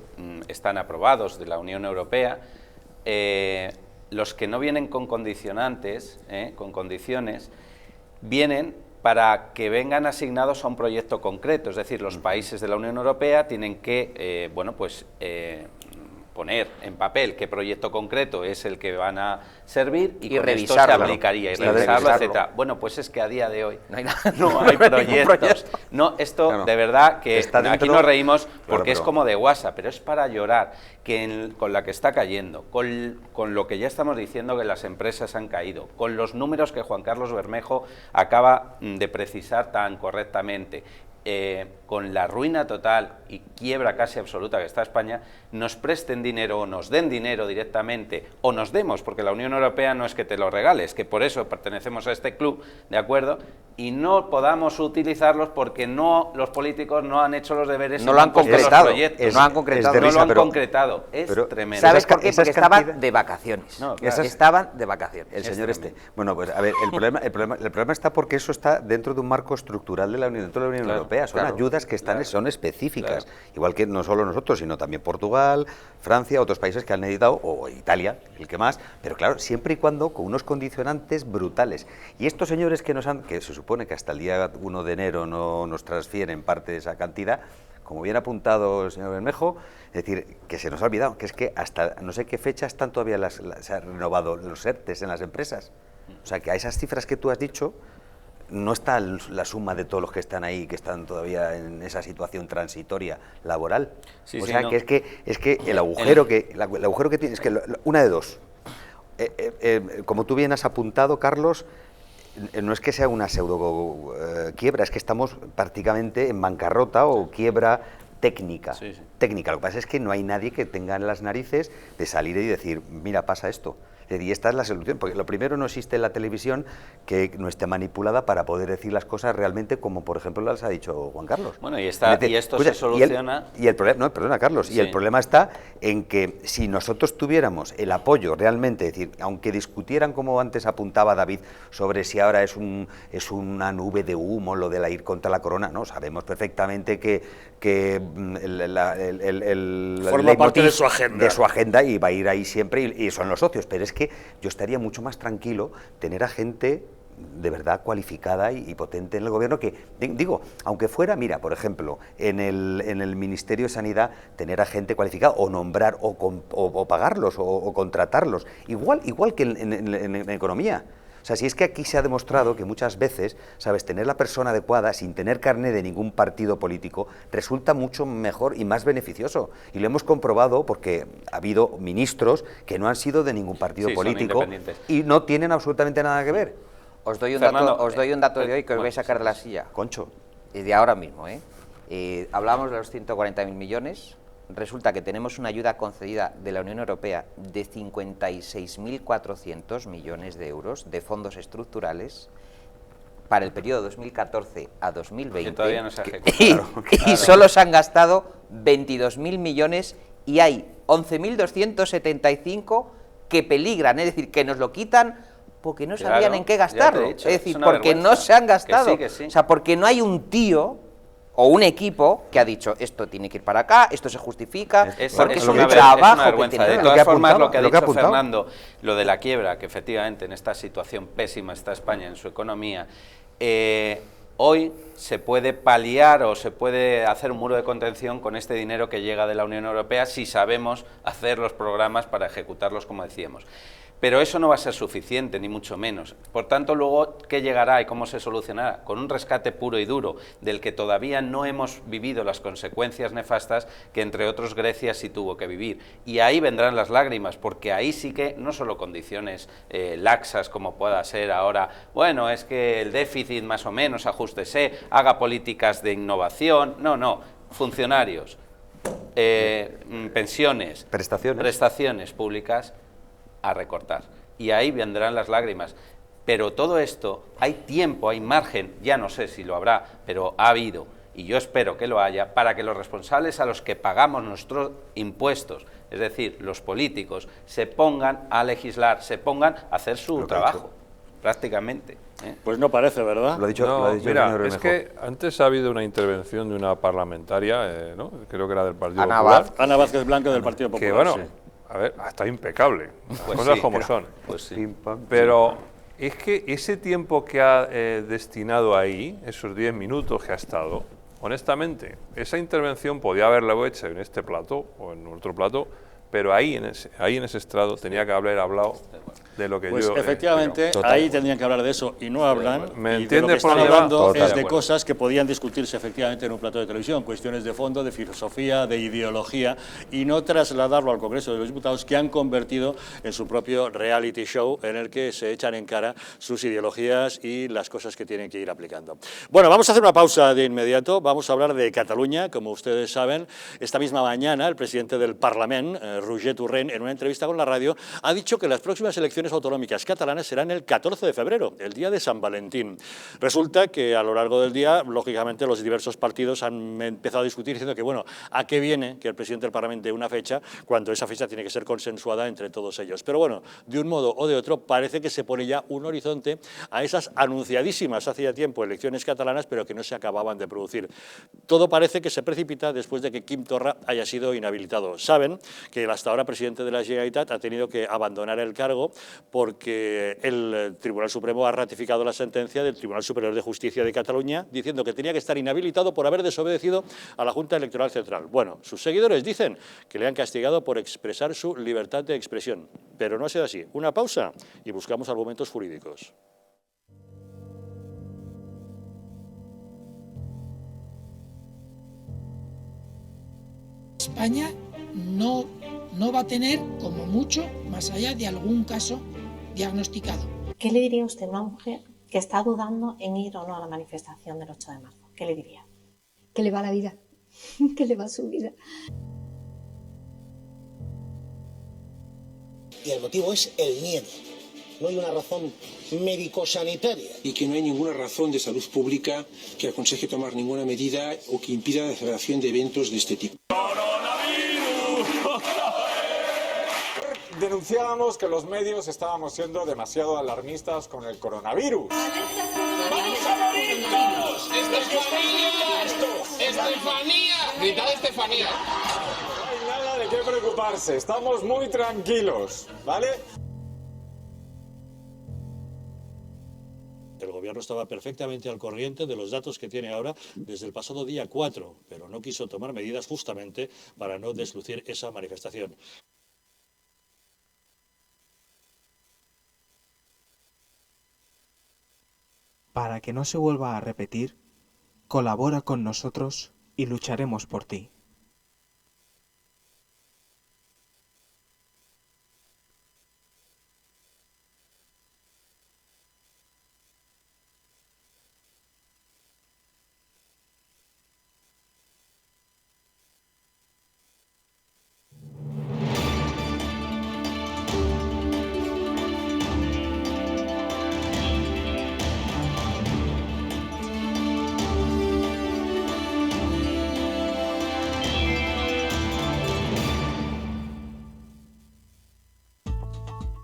están aprobados de la Unión Europea, los que no vienen con condicionantes, con condiciones, vienen para que vengan asignados a un proyecto concreto. Es decir, los países de la Unión Europea tienen que, poner en papel qué proyecto concreto es el que van a servir y con esto se aplicaría, y revisarlo, etcétera. Bueno, pues es que a día de hoy no hay proyectos. No, esto claro, de verdad que aquí nos reímos porque es como de WhatsApp, pero es para llorar que con la que está cayendo, con lo que ya estamos diciendo que las empresas han caído, con los números que Juan Carlos Bermejo acaba de precisar tan correctamente, con la ruina total y quiebra casi absoluta que está España, nos presten dinero o nos den dinero directamente, o nos demos, porque la Unión Europea no es que te lo regales, que por eso pertenecemos a este club, ¿de acuerdo? Y no podamos utilizarlos porque los políticos no han hecho los deberes, no lo han concretado, no lo han concretado, es tremendo. ¿Sabes por qué? Porque estaban de vacaciones. No, claro. Estaban de vacaciones. El señor Bueno, pues a ver, el problema está porque eso está dentro de un marco estructural de la Unión, dentro de la Unión Europea. Son ayudas que son específicas, igual que no solo nosotros, sino también Portugal, Francia, otros países que han necesitado, o Italia, el que más, pero claro, siempre y cuando con unos condicionantes brutales. Y estos señores que se supone que hasta el día 1 de enero no nos transfieren parte de esa cantidad, como bien ha apuntado el señor Bermejo, es decir, que se nos ha olvidado, que es que hasta no sé qué fecha están todavía se han renovado los ERTEs en las empresas. O sea, que a esas cifras que tú has dicho, no está la suma de todos los que están ahí, que están todavía en esa situación transitoria laboral. Sí, o sea, no. que es que el agujero que tiene, es que una de dos. Como tú bien has apuntado, Carlos, no es que sea una pseudo quiebra, es que estamos prácticamente en bancarrota o quiebra técnica. Técnica. Lo que pasa es que no hay nadie que tenga en las narices de salir y decir, mira, pasa esto. Y esta es la solución, porque lo primero, no existe la televisión que no esté manipulada para poder decir las cosas realmente como, por ejemplo, las ha dicho Juan Carlos. Bueno, y esto se soluciona... Y el problema, no, perdona, Carlos, y el problema está en que si nosotros tuviéramos el apoyo realmente, es decir, aunque discutieran, como antes apuntaba David, sobre si ahora es una nube de humo lo de la ir contra la corona, no, sabemos perfectamente que forma parte de su agenda. De su agenda, y va a ir ahí siempre, y son los socios, pero es que yo estaría mucho más tranquilo tener a gente de verdad cualificada y potente en el gobierno que, digo, aunque fuera, mira, por ejemplo, en el Ministerio de Sanidad, tener a gente cualificada, o nombrar, o pagarlos, o contratarlos, igual que en Economía. O sea, si es que aquí se ha demostrado que muchas veces, ¿sabes?, tener la persona adecuada, sin tener carné de ningún partido político, resulta mucho mejor y más beneficioso. Y lo hemos comprobado porque ha habido ministros que no han sido de ningún partido político y no tienen absolutamente nada que ver. Os doy un dato de hoy que os voy a sacar de la silla. Concho. De ahora mismo, hablábamos de los 140.000 millones. Resulta que tenemos una ayuda concedida de la Unión Europea de 56.400 millones de euros de fondos estructurales para el periodo 2014 a 2020. Que todavía no se ha ejecutado. Y solo se han gastado 22.000 millones y hay 11.275 que peligran, es decir, que nos lo quitan porque no sabían en qué gastarlo. Es decir, porque no se han gastado. Que sí. O sea, porque no hay un tío o un equipo que ha dicho esto tiene que ir para acá, esto se justifica, porque es un trabajo que tiene. De todas formas, lo que ha dicho Fernando, lo de la quiebra, que efectivamente en esta situación pésima está España en su economía, hoy se puede paliar o se puede hacer un muro de contención con este dinero que llega de la Unión Europea si sabemos hacer los programas para ejecutarlos, como decíamos. Pero eso no va a ser suficiente, ni mucho menos. Por tanto, luego, ¿qué llegará y cómo se solucionará? Con un rescate puro y duro, del que todavía no hemos vivido las consecuencias nefastas que, entre otros, Grecia sí tuvo que vivir. Y ahí vendrán las lágrimas, porque ahí sí que, no solo condiciones laxas, como pueda ser ahora, bueno, es que el déficit más o menos ajústese, haga políticas de innovación, no, funcionarios, pensiones, prestaciones públicas, a recortar, y ahí vendrán las lágrimas. Pero todo esto, hay tiempo, hay margen, ya no sé si lo habrá, pero ha habido, y yo espero que lo haya, para que los responsables a los que pagamos nuestros impuestos, es decir, los políticos, se pongan a legislar, se pongan a hacer su trabajo, prácticamente. Pues no parece, ¿verdad? Lo ha dicho mira, es que antes ha habido una intervención de una parlamentaria, ¿no? Creo que era del Partido Popular. Ana Vázquez Blanco del Partido Popular. Que bueno, sí. A ver, está impecable, pues cosas sí, como son. Pues sí. Pero es que ese tiempo que ha destinado ahí, esos 10 minutos que ha estado, honestamente, esa intervención podía haberla hecho en este plato o en otro plato, pero ahí en ese estrado tenía que haber hablado de lo que pues yo... efectivamente, ahí tendrían que hablar de eso y no hablan. ¿Me y de lo que entiendes están por dónde hablando va? es de cosas que podían discutirse efectivamente en un plato de televisión, cuestiones de fondo, de filosofía, de ideología, y no trasladarlo al Congreso de los Diputados, que han convertido en su propio reality show en el que se echan en cara sus ideologías y las cosas que tienen que ir aplicando. Bueno, vamos a hacer una pausa de inmediato, vamos a hablar de Cataluña. Como ustedes saben, esta misma mañana el presidente del Parlament, Roger Torrent, en una entrevista con la radio, ha dicho que las próximas elecciones autonómicas catalanas serán el 14 de febrero, el día de San Valentín. Resulta que a lo largo del día, lógicamente, los diversos partidos han empezado a discutir diciendo que, bueno, ¿a qué viene que el presidente del Parlamento dé una fecha cuando esa fecha tiene que ser consensuada entre todos ellos? Pero bueno, de un modo o de otro, parece que se pone ya un horizonte a esas anunciadísimas hace ya tiempo elecciones catalanas, pero que no se acababan de producir. Todo parece que se precipita después de que Quim Torra haya sido inhabilitado. Saben que el hasta ahora presidente de la Generalitat ha tenido que abandonar el cargo porque el Tribunal Supremo ha ratificado la sentencia del Tribunal Superior de Justicia de Cataluña diciendo que tenía que estar inhabilitado por haber desobedecido a la Junta Electoral Central. Bueno, sus seguidores dicen que le han castigado por expresar su libertad de expresión, pero no ha sido así. Una pausa y buscamos argumentos jurídicos. España no va a tener, como mucho, más allá de algún caso diagnosticado. ¿Qué le diría usted a una mujer que está dudando en ir o no a la manifestación del 8 de marzo? ¿Qué le diría? Que le va la vida, ¿Qué le va a su vida? Y el motivo es el miedo. No hay una razón médico-sanitaria. Y que no hay ninguna razón de salud pública que aconseje tomar ninguna medida o que impida la celebración de eventos de este tipo. Denunciábamos que los medios estábamos siendo demasiado alarmistas con el coronavirus. ¡Vamos a morir todos! ¡Estefanía! ¡Estefanía! ¡Gritad Estefanía! No hay nada de qué preocuparse, estamos muy tranquilos, ¿vale? El gobierno estaba perfectamente al corriente de los datos que tiene ahora desde el pasado día 4, pero no quiso tomar medidas justamente para no deslucir esa manifestación. Para que no se vuelva a repetir, colabora con nosotros y lucharemos por ti.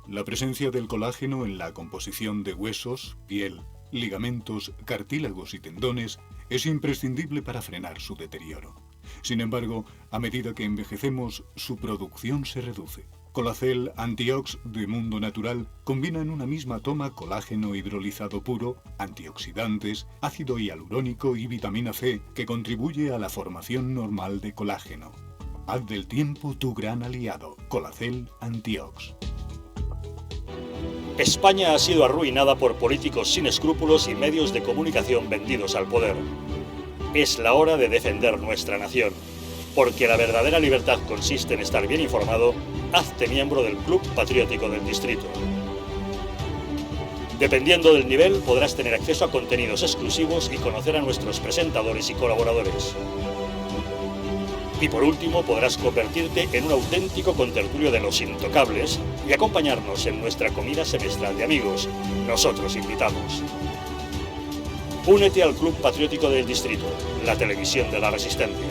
La presencia del colágeno en la composición de huesos, piel, ligamentos, cartílagos y tendones es imprescindible para frenar su deterioro. Sin embargo, a medida que envejecemos, su producción se reduce. Colacel Antiox de Mundo Natural combina en una misma toma colágeno hidrolizado puro, antioxidantes, ácido hialurónico y vitamina C que contribuye a la formación normal de colágeno. Haz del tiempo tu gran aliado. Colacel Antiox. España ha sido arruinada por políticos sin escrúpulos y medios de comunicación vendidos al poder. Es la hora de defender nuestra nación. Porque la verdadera libertad consiste en estar bien informado, hazte miembro del Club Patriótico del Distrito. Dependiendo del nivel, podrás tener acceso a contenidos exclusivos y conocer a nuestros presentadores y colaboradores. Y por último, podrás convertirte en un auténtico contertulio de los intocables y acompañarnos en nuestra comida semestral de amigos. Nosotros invitamos. Únete al Club Patriótico del Distrito, la televisión de la resistencia.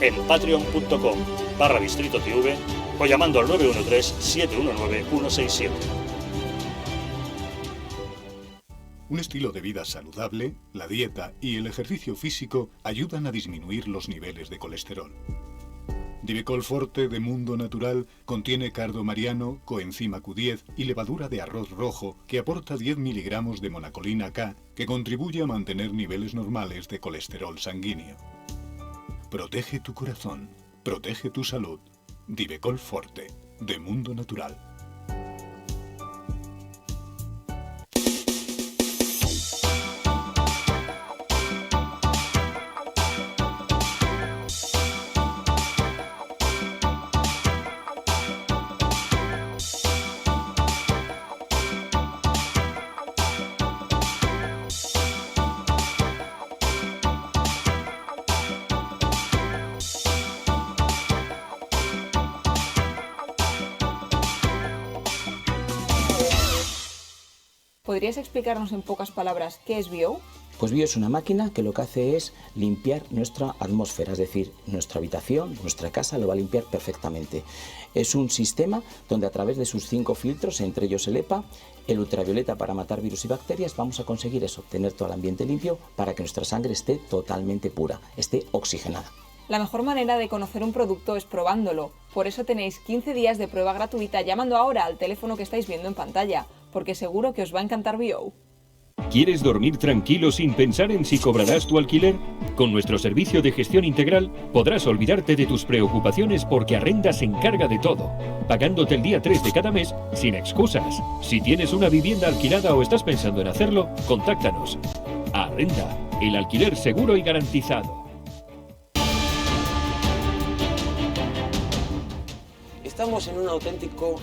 En patreon.com/distritotv o llamando al 913-719-167. Un estilo de vida saludable, la dieta y el ejercicio físico ayudan a disminuir los niveles de colesterol. Divecol Forte de Mundo Natural contiene cardo mariano, coenzima Q10 y levadura de arroz rojo que aporta 10 miligramos de monacolina K que contribuye a mantener niveles normales de colesterol sanguíneo. Protege tu corazón, protege tu salud. Divecol Forte de Mundo Natural. ¿Podrías explicarnos en pocas palabras qué es Bio? Pues Bio es una máquina que lo que hace es limpiar nuestra atmósfera, es decir, nuestra habitación, nuestra casa lo va a limpiar perfectamente. Es un sistema donde a través de sus 5 filtros, entre ellos el EPA, el ultravioleta para matar virus y bacterias, vamos a conseguir eso, tener todo el ambiente limpio para que nuestra sangre esté totalmente pura, esté oxigenada. La mejor manera de conocer un producto es probándolo. Por eso tenéis 15 días de prueba gratuita llamando ahora al teléfono que estáis viendo en pantalla, porque seguro que os va a encantar Bio. ¿Quieres dormir tranquilo sin pensar en si cobrarás tu alquiler? Con nuestro servicio de gestión integral podrás olvidarte de tus preocupaciones porque Arrenda se encarga de todo, pagándote el día 3 de cada mes sin excusas. Si tienes una vivienda alquilada o estás pensando en hacerlo, contáctanos. Arrenda, el alquiler seguro y garantizado. ¿Estamos en un auténtico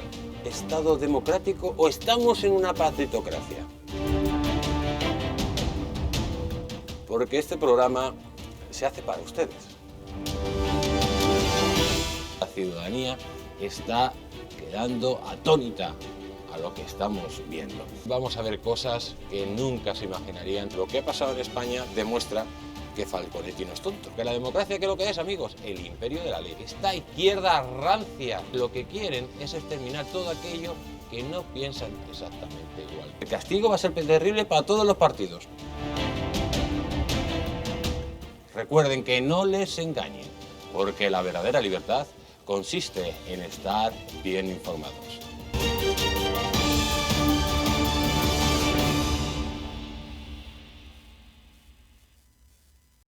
Estado democrático o estamos en una partitocracia? Porque este programa se hace para ustedes. ciudadanía está quedando atónita a lo que estamos viendo. Vamos a ver cosas que nunca se imaginarían. Lo que ha pasado en España demuestra que Falconetti no es tonto. Que la democracia, ¿qué es lo que es, amigos? El imperio de la ley. Esta izquierda rancia lo que quieren es exterminar todo aquello que no piensan exactamente igual. El castigo va a ser terrible para todos los partidos. Recuerden que no les engañen, porque la verdadera libertad consiste en estar bien informados.